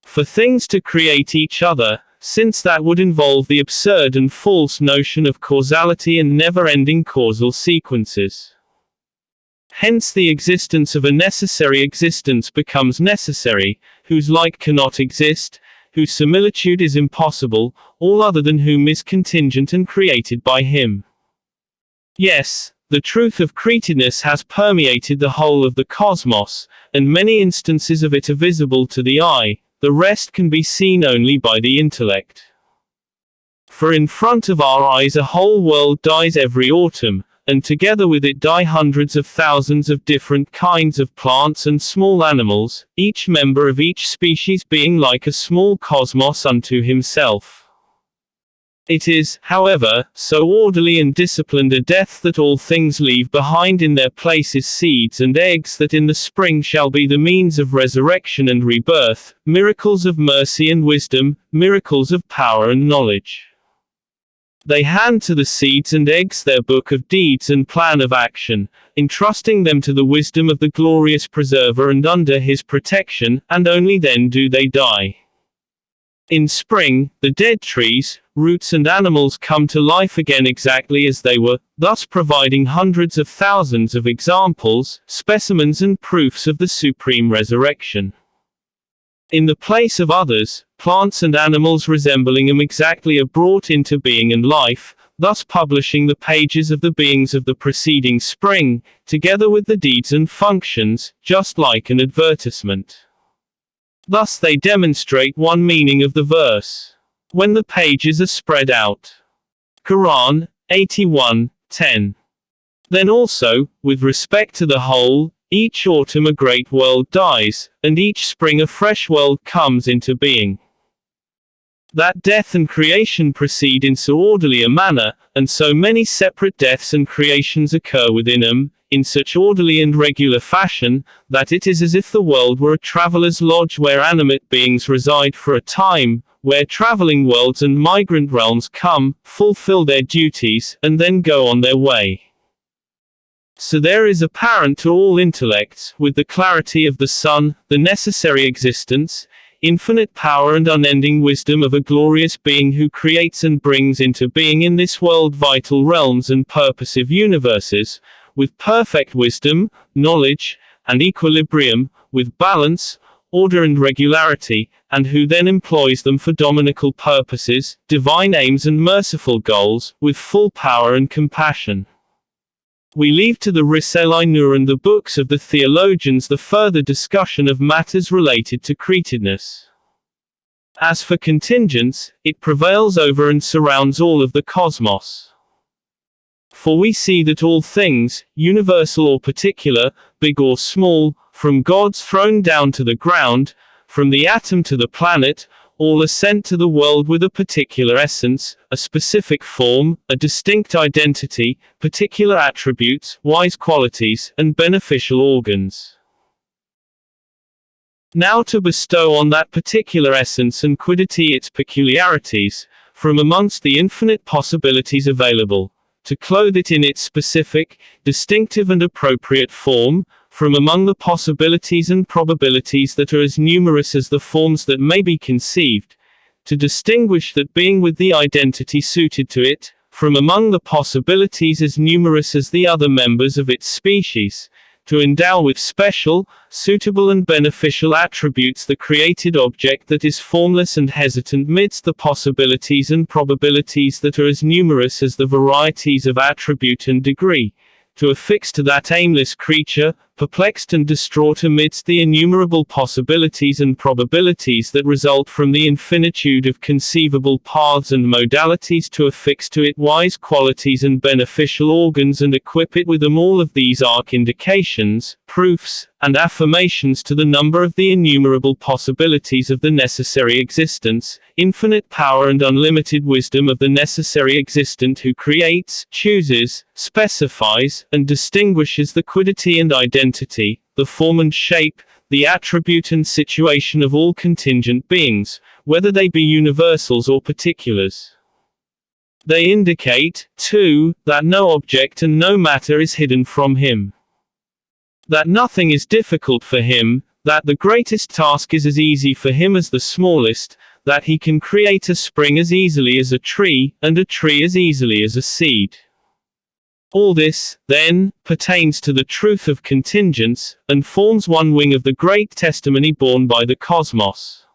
for things to create each other, since that would involve the absurd and false notion of causality and never-ending causal sequences. Hence the existence of a necessary existence becomes necessary, whose like cannot exist, whose similitude is impossible, all other than whom is contingent and created by him. Yes, the truth of createdness has permeated the whole of the cosmos, and many instances of it are visible to the eye, the rest can be seen only by the intellect. For in front of our eyes a whole world dies every autumn, and together with it die hundreds of thousands of different kinds of plants and small animals, each member of each species being like a small cosmos unto himself. It is, however, so orderly and disciplined a death that all things leave behind in their places seeds and eggs that in the spring shall be the means of resurrection and rebirth, miracles of mercy and wisdom, miracles of power and knowledge. They hand to the seeds and eggs their book of deeds and plan of action, entrusting them to the wisdom of the glorious preserver and under his protection, and only then do they die. In spring, the dead trees, roots and animals come to life again exactly as they were, thus providing hundreds of thousands of examples, specimens and proofs of the supreme resurrection. In the place of others, plants and animals resembling them exactly are brought into being and life, thus publishing the pages of the beings of the preceding spring, together with the deeds and functions, just like an advertisement. Thus they demonstrate one meaning of the verse. When the pages are spread out. Quran 81:10. Then also, with respect to the whole, each autumn a great world dies, and each spring a fresh world comes into being. That death and creation proceed in so orderly a manner, and so many separate deaths and creations occur within them, in such orderly and regular fashion, that it is as if the world were a traveler's lodge where animate beings reside for a time, where traveling worlds and migrant realms come, fulfill their duties, and then go on their way. So there is apparent to all intellects, with the clarity of the sun, the necessary existence, infinite power and unending wisdom of a glorious being who creates and brings into being in this world vital realms and purposive universes, with perfect wisdom, knowledge, and equilibrium, with balance, order and regularity, and who then employs them for dominical purposes, divine aims and merciful goals, with full power and compassion. We leave to the Risale-i Nur and the books of the theologians the further discussion of matters related to createdness. As for contingence, it prevails over and surrounds all of the cosmos. For we see that all things, universal or particular, big or small, from God's throne down to the ground, from the atom to the planet, all are sent to the world with a particular essence, a specific form, a distinct identity, particular attributes, wise qualities, and beneficial organs. Now to bestow on that particular essence and quiddity its peculiarities, from amongst the infinite possibilities available, to clothe it in its specific, distinctive and appropriate form, from among the possibilities and probabilities that are as numerous as the forms that may be conceived, to distinguish that being with the identity suited to it, from among the possibilities as numerous as the other members of its species, to endow with special, suitable and beneficial attributes the created object that is formless and hesitant midst the possibilities and probabilities that are as numerous as the varieties of attribute and degree, to affix to that aimless creature, perplexed and distraught amidst the innumerable possibilities and probabilities that result from the infinitude of conceivable paths and modalities, to affix to it wise qualities and beneficial organs and equip it with them all of these arc indications, proofs, and affirmations to the number of the innumerable possibilities of the necessary existence, infinite power and unlimited wisdom of the necessary existent who creates, chooses, specifies, and distinguishes the quiddity and identity, the form and shape, the attribute and situation of all contingent beings, whether they be universals or particulars. They indicate, too, that no object and no matter is hidden from him, that nothing is difficult for him, that the greatest task is as easy for him as the smallest, that he can create a spring as easily as a tree, and a tree as easily as a seed. All this, then, pertains to the truth of contingents, and forms one wing of the great testimony borne by the cosmos.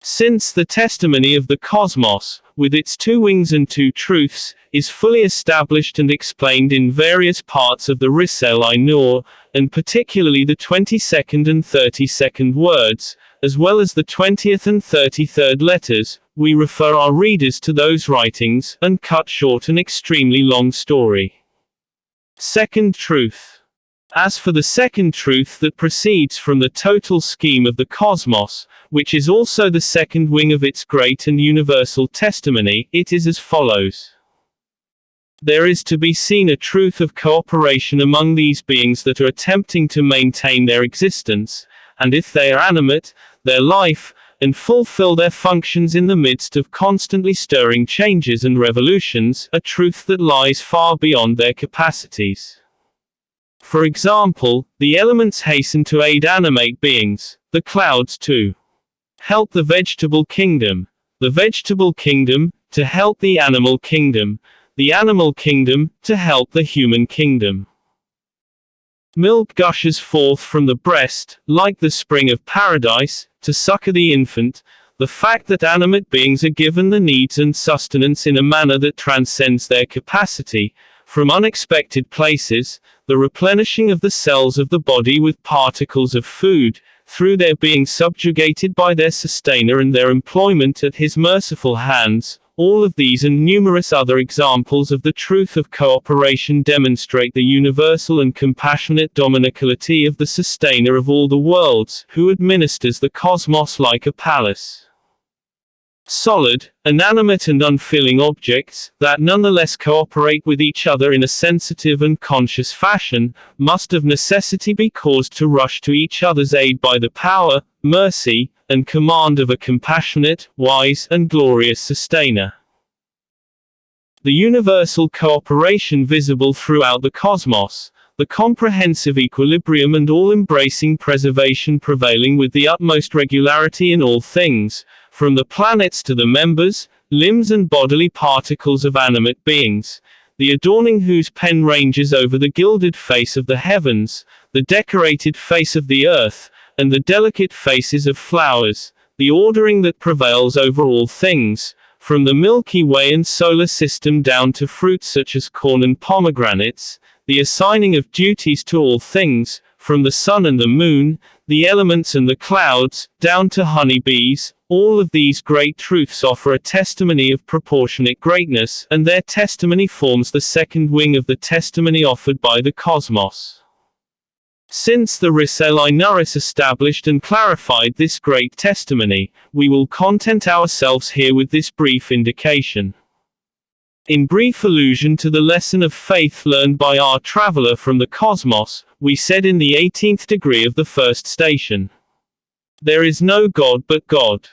Since the testimony of the cosmos, with its two wings and two truths, is fully established and explained in various parts of the Risale-i Nur, and particularly the 22nd and 32nd words, as well as the 20th and 33rd letters, we refer our readers to those writings, and cut short an extremely long story. Second truth. As for the second truth that proceeds from the total scheme of the cosmos, which is also the second wing of its great and universal testimony, it is as follows. There is to be seen a truth of cooperation among these beings that are attempting to maintain their existence, and if they are animate, their life, and fulfill their functions in the midst of constantly stirring changes and revolutions, a truth that lies far beyond their capacities. For example, the elements hasten to aid animate beings, the clouds to help the vegetable kingdom to help the animal kingdom to help the human kingdom. Milk gushes forth from the breast, like the spring of paradise, to succor the infant. The fact that animate beings are given the needs and sustenance in a manner that transcends their capacity, from unexpected places, the replenishing of the cells of the body with particles of food, through their being subjugated by their sustainer and their employment at his merciful hands, all of these and numerous other examples of the truth of cooperation demonstrate the universal and compassionate dominicality of the sustainer of all the worlds, who administers the cosmos like a palace. Solid, inanimate and unfeeling objects, that nonetheless cooperate with each other in a sensitive and conscious fashion, must of necessity be caused to rush to each other's aid by the power, mercy, and command of a compassionate, wise, and glorious sustainer. The universal cooperation visible throughout the cosmos, the comprehensive equilibrium and all-embracing preservation prevailing with the utmost regularity in all things, from the planets to the members, limbs and bodily particles of animate beings, the adorning whose pen ranges over the gilded face of the heavens, the decorated face of the earth, and the delicate faces of flowers, the ordering that prevails over all things, from the Milky Way and solar system down to fruits such as corn and pomegranates, the assigning of duties to all things, from the sun and the moon, the elements and the clouds, down to honeybees, all of these great truths offer a testimony of proportionate greatness, and their testimony forms the second wing of the testimony offered by the cosmos. Since the Risale-i Nur established and clarified this great testimony, we will content ourselves here with this brief indication. In brief allusion to the lesson of faith learned by our traveler from the cosmos, we said in the 18th degree of the first station, there is no God but God.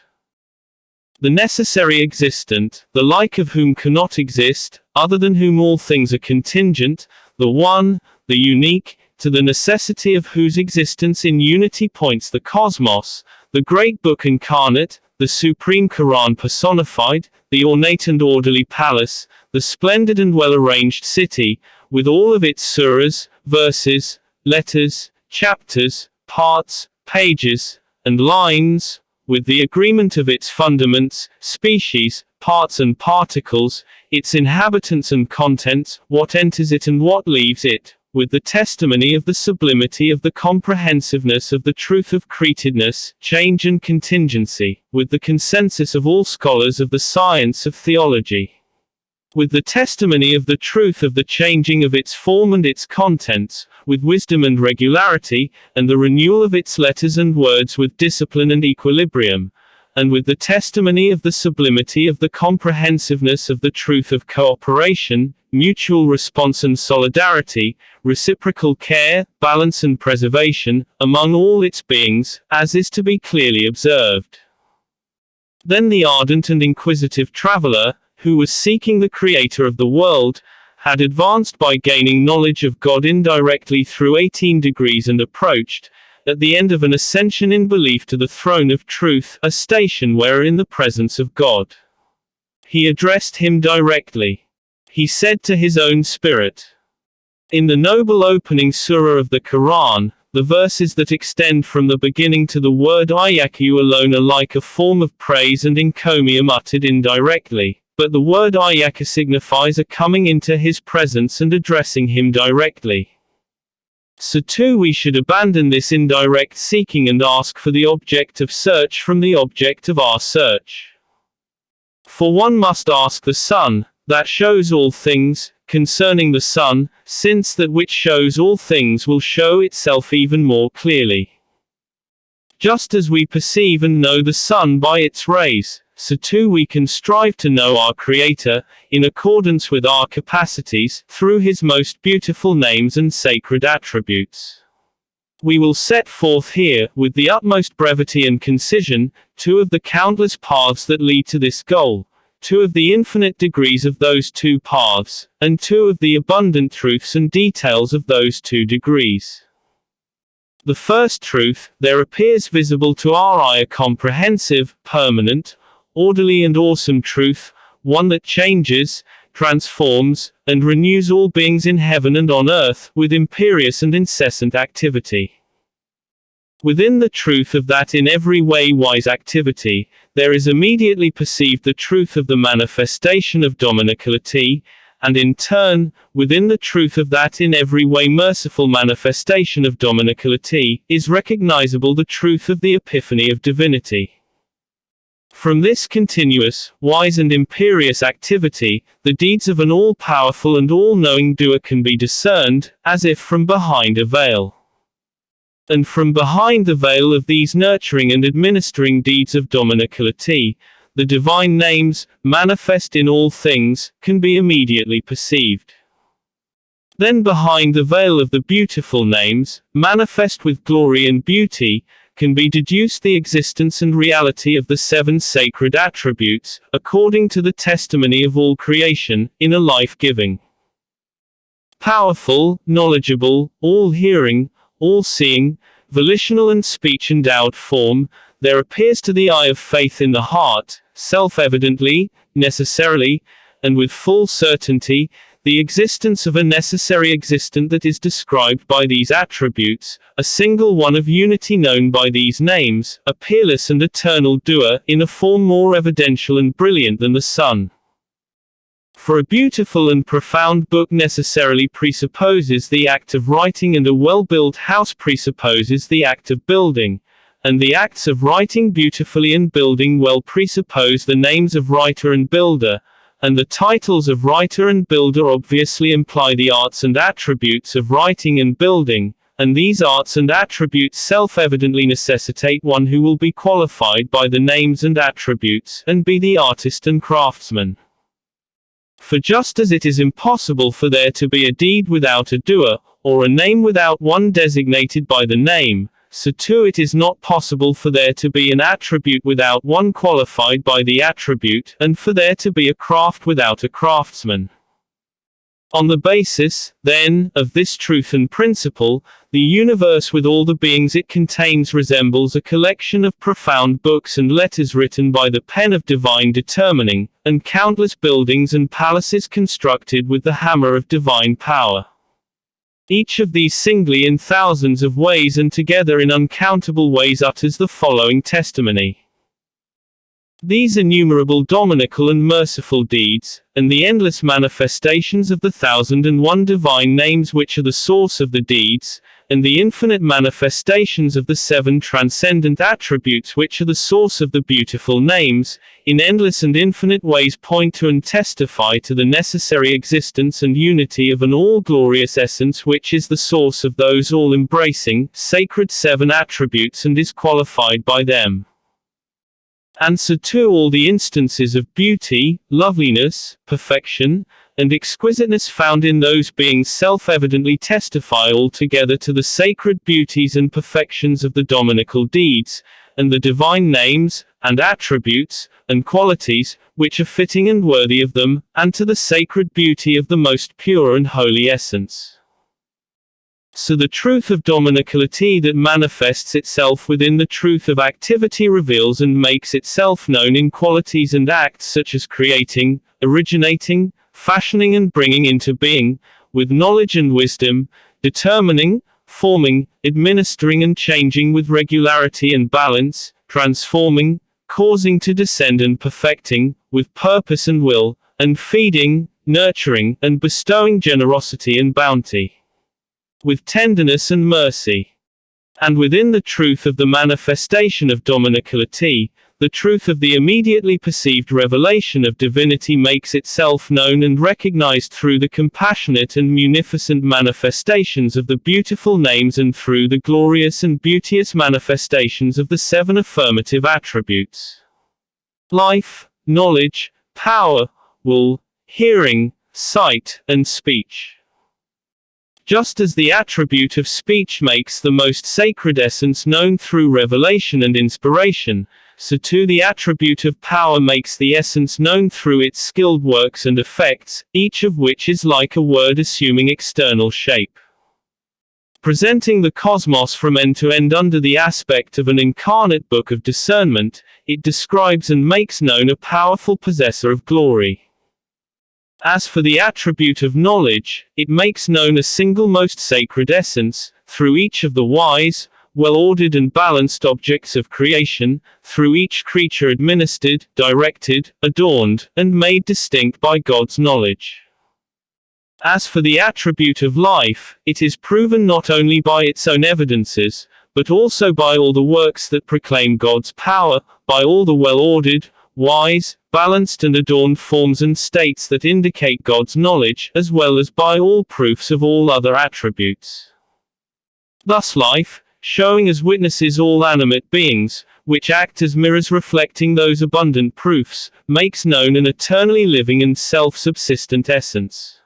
The necessary existent, the like of whom cannot exist, other than whom all things are contingent, the one, the unique, to the necessity of whose existence in unity points the cosmos, the great book incarnate, the supreme Quran personified, the ornate and orderly palace, the splendid and well-arranged city, with all of its surahs, verses, letters, chapters, parts, pages, and lines, with the agreement of its fundaments, species, parts and particles, its inhabitants and contents, what enters it and what leaves it, with the testimony of the sublimity of the comprehensiveness of the truth of createdness, change and contingency, with the consensus of all scholars of the science of theology, with the testimony of the truth of the changing of its form and its contents, with wisdom and regularity, and the renewal of its letters and words with discipline and equilibrium, and with the testimony of the sublimity of the comprehensiveness of the truth of cooperation, mutual response and solidarity, reciprocal care, balance and preservation, among all its beings, as is to be clearly observed. Then the ardent and inquisitive traveler, who was seeking the Creator of the world, had advanced by gaining knowledge of God indirectly through 18 degrees and approached, at the end of an ascension in belief to the throne of truth, a station where in the presence of God, he addressed him directly. He said to his own spirit, in the noble opening surah of the Quran, the verses that extend from the beginning to the word Iyaku alone are like a form of praise and encomium uttered indirectly, but the word Iyaku signifies a coming into his presence and addressing him directly. So too we should abandon this indirect seeking and ask for the object of search from the object of our search. For one must ask the sun, that shows all things, concerning the sun, since that which shows all things will show itself even more clearly. Just as we perceive and know the sun by its rays, so too we can strive to know our Creator, in accordance with our capacities, through His most beautiful names and sacred attributes. We will set forth here, with the utmost brevity and concision, two of the countless paths that lead to this goal, two of the infinite degrees of those two paths, and two of the abundant truths and details of those two degrees. The first truth, there appears visible to our eye a comprehensive, permanent, orderly and awesome truth, one that changes, transforms, and renews all beings in heaven and on earth, with imperious and incessant activity. Within the truth of that in every way wise activity, there is immediately perceived the truth of the manifestation of dominicality, and in turn, within the truth of that in every way merciful manifestation of dominicality, is recognizable the truth of the epiphany of divinity. From this continuous, wise and imperious activity, the deeds of an all-powerful and all-knowing doer can be discerned, as if from behind a veil. And from behind the veil of these nurturing and administering deeds of dominicality, the divine names, manifest in all things, can be immediately perceived. Then behind the veil of the beautiful names, manifest with glory and beauty, can be deduced the existence and reality of the seven sacred attributes, according to the testimony of all creation, in a life-giving, powerful, knowledgeable, all-hearing, all-seeing, volitional and speech-endowed form, there appears to the eye of faith in the heart, self-evidently, necessarily, and with full certainty, the existence of a necessary existent that is described by these attributes, a single one of unity known by these names, a peerless and eternal doer, in a form more evidential and brilliant than the sun. For a beautiful and profound book necessarily presupposes the act of writing, and a well-built house presupposes the act of building, and the acts of writing beautifully and building well presuppose the names of writer and builder, and the titles of writer and builder obviously imply the arts and attributes of writing and building, and these arts and attributes self-evidently necessitate one who will be qualified by the names and attributes, and be the artist and craftsman. For just as it is impossible for there to be a deed without a doer, or a name without one designated by the name, so too it is not possible for there to be an attribute without one qualified by the attribute, and for there to be a craft without a craftsman. On the basis, then, of this truth and principle, the universe with all the beings it contains resembles a collection of profound books and letters written by the pen of divine determining, and countless buildings and palaces constructed with the hammer of divine power. Each of these singly in thousands of ways and together in uncountable ways utters the following testimony. These innumerable dominical and merciful deeds, and the endless manifestations of the 1,001 divine names which are the source of the deeds, and the infinite manifestations of the 7 transcendent attributes which are the source of the beautiful names, in endless and infinite ways point to and testify to the necessary existence and unity of an all-glorious essence which is the source of those all-embracing, sacred 7 attributes and is qualified by them. And so too all the instances of beauty, loveliness, perfection, and exquisiteness found in those beings self-evidently testify altogether to the sacred beauties and perfections of the dominical deeds, and the divine names, and attributes, and qualities, which are fitting and worthy of them, and to the sacred beauty of the most pure and holy essence. So the truth of dominicality that manifests itself within the truth of activity reveals and makes itself known in qualities and acts such as creating, originating, fashioning and bringing into being, with knowledge and wisdom, determining, forming, administering and changing with regularity and balance, transforming, causing to descend and perfecting, with purpose and will, and feeding, nurturing, and bestowing generosity and bounty, with tenderness and mercy. And within the truth of the manifestation of dominicality, the truth of the immediately perceived revelation of divinity makes itself known and recognized through the compassionate and munificent manifestations of the beautiful names and through the glorious and beauteous manifestations of the 7 affirmative attributes: life, knowledge, power, will, hearing, sight, and speech. Just as the attribute of speech makes the most sacred essence known through revelation and inspiration, so too the attribute of power makes the essence known through its skilled works and effects, each of which is like a word assuming external shape. Presenting the cosmos from end to end under the aspect of an incarnate book of discernment, it describes and makes known a powerful possessor of glory. As for the attribute of knowledge, it makes known a single most sacred essence, through each of the wise, well-ordered and balanced objects of creation, through each creature administered, directed, adorned, and made distinct by God's knowledge. As for the attribute of life, it is proven not only by its own evidences, but also by all the works that proclaim God's power, by all the well-ordered, wise, balanced and adorned forms and states that indicate God's knowledge, as well as by all proofs of all other attributes. Thus life, showing as witnesses all animate beings, which act as mirrors reflecting those abundant proofs, makes known an eternally living and self-subsistent essence.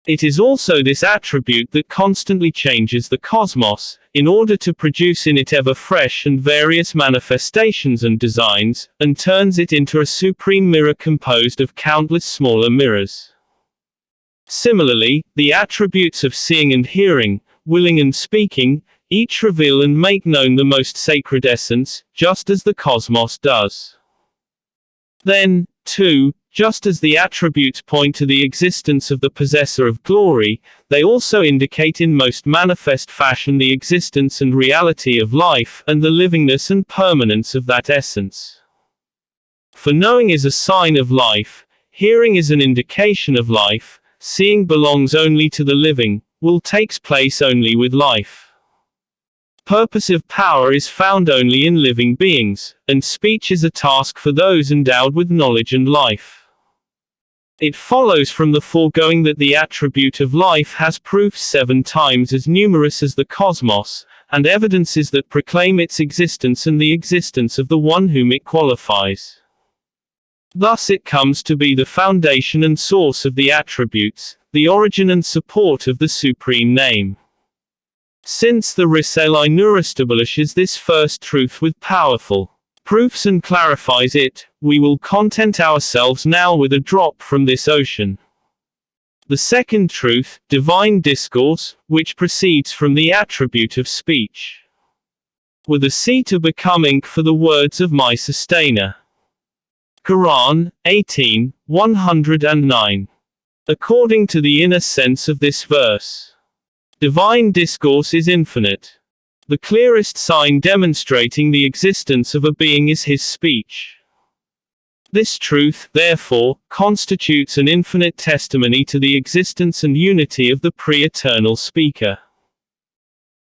It is also this attribute that constantly changes the cosmos, in order to produce in it ever fresh and various manifestations and designs, and turns it into a supreme mirror composed of countless smaller mirrors. Similarly, the attributes of seeing and hearing, willing and speaking, each reveal and make known the most sacred essence, just as the cosmos does. Then, too, just as the attributes point to the existence of the possessor of glory, they also indicate in most manifest fashion the existence and reality of life, and the livingness and permanence of that essence. For knowing is a sign of life, hearing is an indication of life, seeing belongs only to the living, will takes place only with life. Purposive power is found only in living beings, and speech is a task for those endowed with knowledge and life. It follows from the foregoing that the attribute of life has proofs 7 times as numerous as the cosmos, and evidences that proclaim its existence and the existence of the one whom it qualifies. Thus it comes to be the foundation and source of the attributes, the origin and support of the supreme name. Since the Risale-i Nur establishes this first truth with powerful proofs and clarifies it, we will content ourselves now with a drop from this ocean. The second truth, divine discourse, which proceeds from the attribute of speech. With a sea to become ink for the words of my sustainer. Quran 18:109. According to the inner sense of this verse, divine discourse is infinite. The clearest sign demonstrating the existence of a being is his speech. This truth, therefore, constitutes an infinite testimony to the existence and unity of the pre-eternal speaker.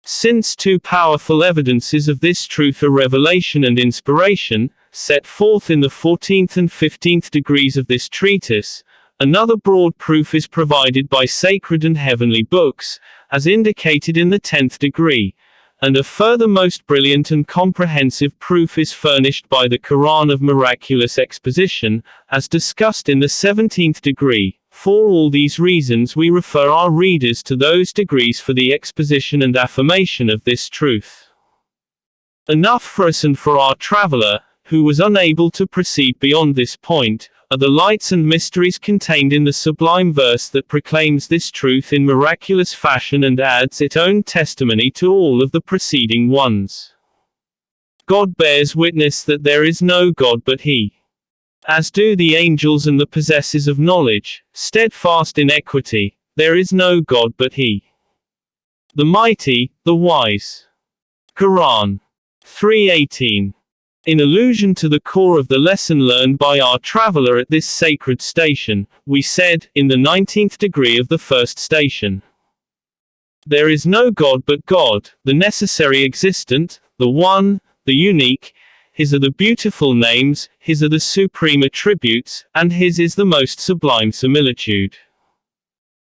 Since two powerful evidences of this truth are revelation and inspiration, set forth in the 14th and 15th degrees of this treatise, another broad proof is provided by sacred and heavenly books, as indicated in the 10th degree, and a further most brilliant and comprehensive proof is furnished by the Quran of miraculous exposition, as discussed in the 17th degree. For all these reasons we refer our readers to those degrees for the exposition and affirmation of this truth. Enough for us and for our traveler, who was unable to proceed beyond this point, are the lights and mysteries contained in the sublime verse that proclaims this truth in miraculous fashion and adds its own testimony to all of the preceding ones. God bears witness that there is no God but He. As do the angels and the possessors of knowledge, steadfast in equity, there is no God but He. The mighty, the wise. Quran 3:18. In allusion to the core of the lesson learned by our traveler at this sacred station, we said, in the 19th degree of the first station, there is no God but God, the necessary existent, the one, the unique. His are the beautiful names, His are the supreme attributes, and His is the most sublime similitude.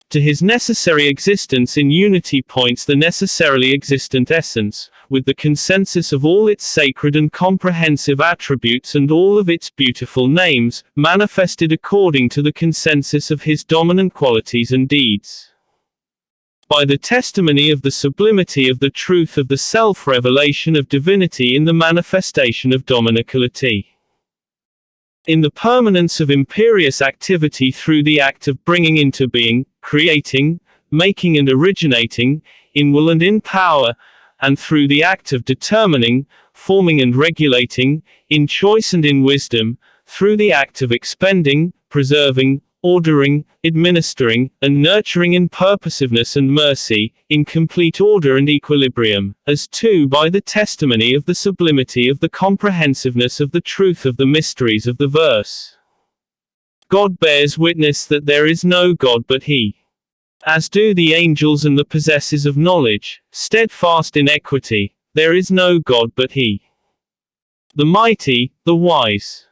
To His necessary existence in unity points the necessarily existent essence, with the consensus of all its sacred and comprehensive attributes and all of its beautiful names, manifested according to the consensus of His dominant qualities and deeds. By the testimony of the sublimity of the truth of the self-revelation of divinity in the manifestation of dominicality. In the permanence of imperious activity through the act of bringing into being, creating, making and originating, in will and in power, and through the act of determining, forming and regulating, in choice and in wisdom, through the act of expending, preserving, ordering, administering, and nurturing in purposiveness and mercy, in complete order and equilibrium, as too by the testimony of the sublimity of the comprehensiveness of the truth of the mysteries of the verse. God bears witness that there is no God but He. As do the angels and the possessors of knowledge, steadfast in equity, there is no God but He. The mighty, the wise.